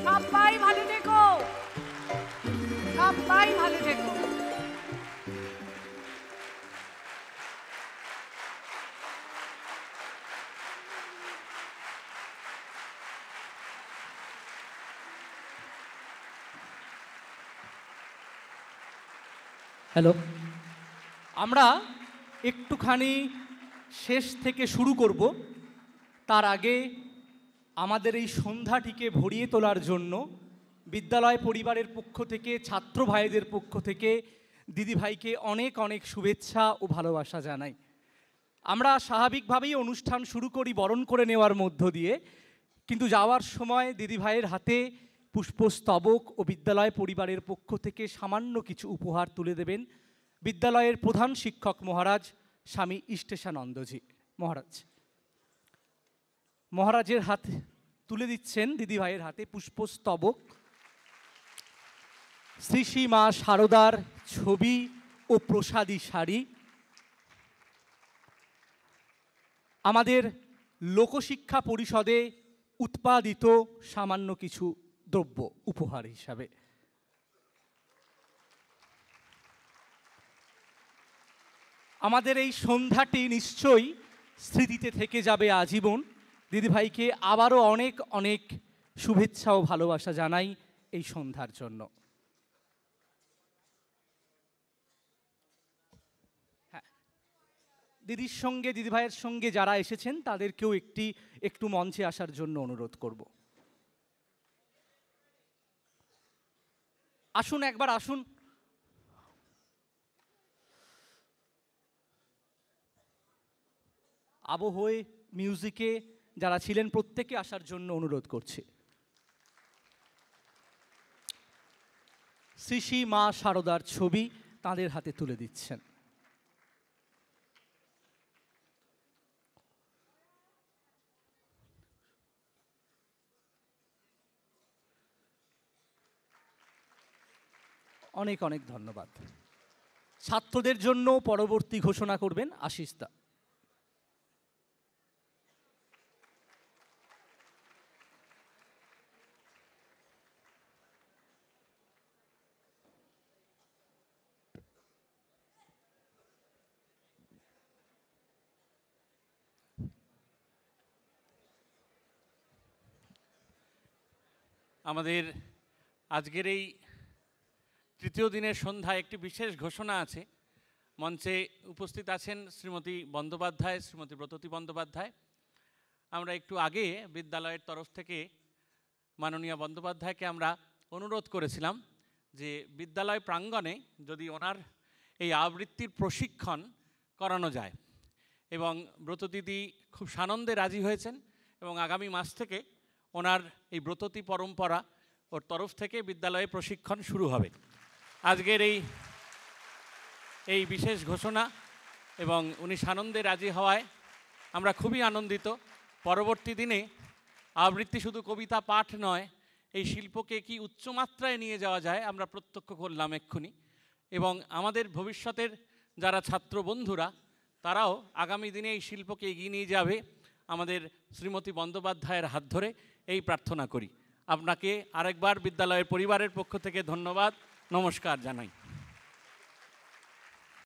সবাই, ভালো থেকো সবাই, ভালো থেকো। হ্যালো, আমরা একটুখানি শেষ থেকে শুরু করব। তার আগে আমাদের এই সন্ধ্যাটিকে ভরিয়ে তোলার জন্য বিদ্যালয় পরিবারের পক্ষ থেকে, ছাত্র ভাইদের পক্ষ থেকে দিদিভাইকে অনেক অনেক শুভেচ্ছা ও ভালোবাসা জানাই। আমরা স্বাভাবিকভাবেই অনুষ্ঠান শুরু করি বরণ করে নেওয়ার মধ্য দিয়ে, কিন্তু যাওয়ার সময় দিদিভাইয়ের হাতে পুষ্পস্তবক ও বিদ্যালয় পরিবারের পক্ষ থেকে সামান্য কিছু উপহার তুলে দেবেন বিদ্যালয়ের প্রধান শিক্ষক মহারাজ স্বামী ইষ্টেশানন্দজি মহারাজ। মহারাজের হাতে তুলে দিচ্ছেন দিদিভাইয়ের হাতে পুষ্পস্তবক, শ্রী শ্রী মা শারদার ছবি ও প্রসাদী শাড়ি, আমাদের লোকশিক্ষা পরিষদে উৎপাদিত সামান্য কিছু দ্রব্য উপহার হিসাবে। আমাদের এই সন্ধ্যাটি নিশ্চয়ই স্মৃতিতে থেকে যাবে আজীবন। দিদিভাইকে আবারও অনেক অনেক শুভেচ্ছা ও ভালোবাসা জানাই এই সন্ধ্যার জন্য। হ্যাঁ, দিদির সঙ্গে, দিদিভাইয়ের সঙ্গে যারা এসেছেন তাদেরকেও একটু মঞ্চে আসার জন্য অনুরোধ করব। আসুন, একবার আসুন। আবহে মিউজিকে যারা ছিলেন প্রত্যেকে আসার জন্য অনুরোধ করছি। শ্রী শ্রী মা শারদার ছবি তাঁদের হাতে তুলে দিচ্ছেন। অনেক অনেক ধন্যবাদ। ছাত্রদের জন্য পরবর্তী ঘোষণা করবেন আশিস দা। আমাদের আজকের এই তৃতীয় দিনের সন্ধ্যায় একটি বিশেষ ঘোষণা আছে। মঞ্চে উপস্থিত আছেন শ্রীমতী বন্দ্যোপাধ্যায়, শ্রীমতী ব্রততী বন্দ্যোপাধ্যায়। আমরা একটু আগে বিদ্যালয়ের তরফ থেকে মাননীয় বন্দ্যোপাধ্যায়কে আমরা অনুরোধ করেছিলাম যে বিদ্যালয় প্রাঙ্গণে যদি ওনার এই আবৃত্তির প্রশিক্ষণ করানো যায়, এবং ব্রতদিদি খুব সানন্দে রাজি হয়েছেন এবং আগামী মাস থেকে ওনার এই ব্রততী পরম্পরা ওর তরফ থেকে বিদ্যালয়ে প্রশিক্ষণ শুরু হবে। আজকের এই বিশেষ ঘোষণা এবং উনি সানন্দে রাজি হওয়ায় আমরা খুবই আনন্দিত। পরবর্তী দিনে আবৃত্তি শুধু কবিতা পাঠ নয়, এই শিল্পকে কি উচ্চমাত্রায় নিয়ে যাওয়া যায় আমরা প্রত্যক্ষ করলাম এক্ষুনি। এবং আমাদের ভবিষ্যতের যারা ছাত্র বন্ধুরা তারাও আগামী দিনে এই শিল্পকে এগিয়ে নিয়ে যাবে আমাদের শ্রীমতী বন্দ্যোপাধ্যায়ের হাত ধরে, এই প্রার্থনা করি। আপনাকে আরেকবার বিদ্যালয়ের পরিবারের পক্ষ থেকে ধন্যবাদ, নমস্কার জানাই।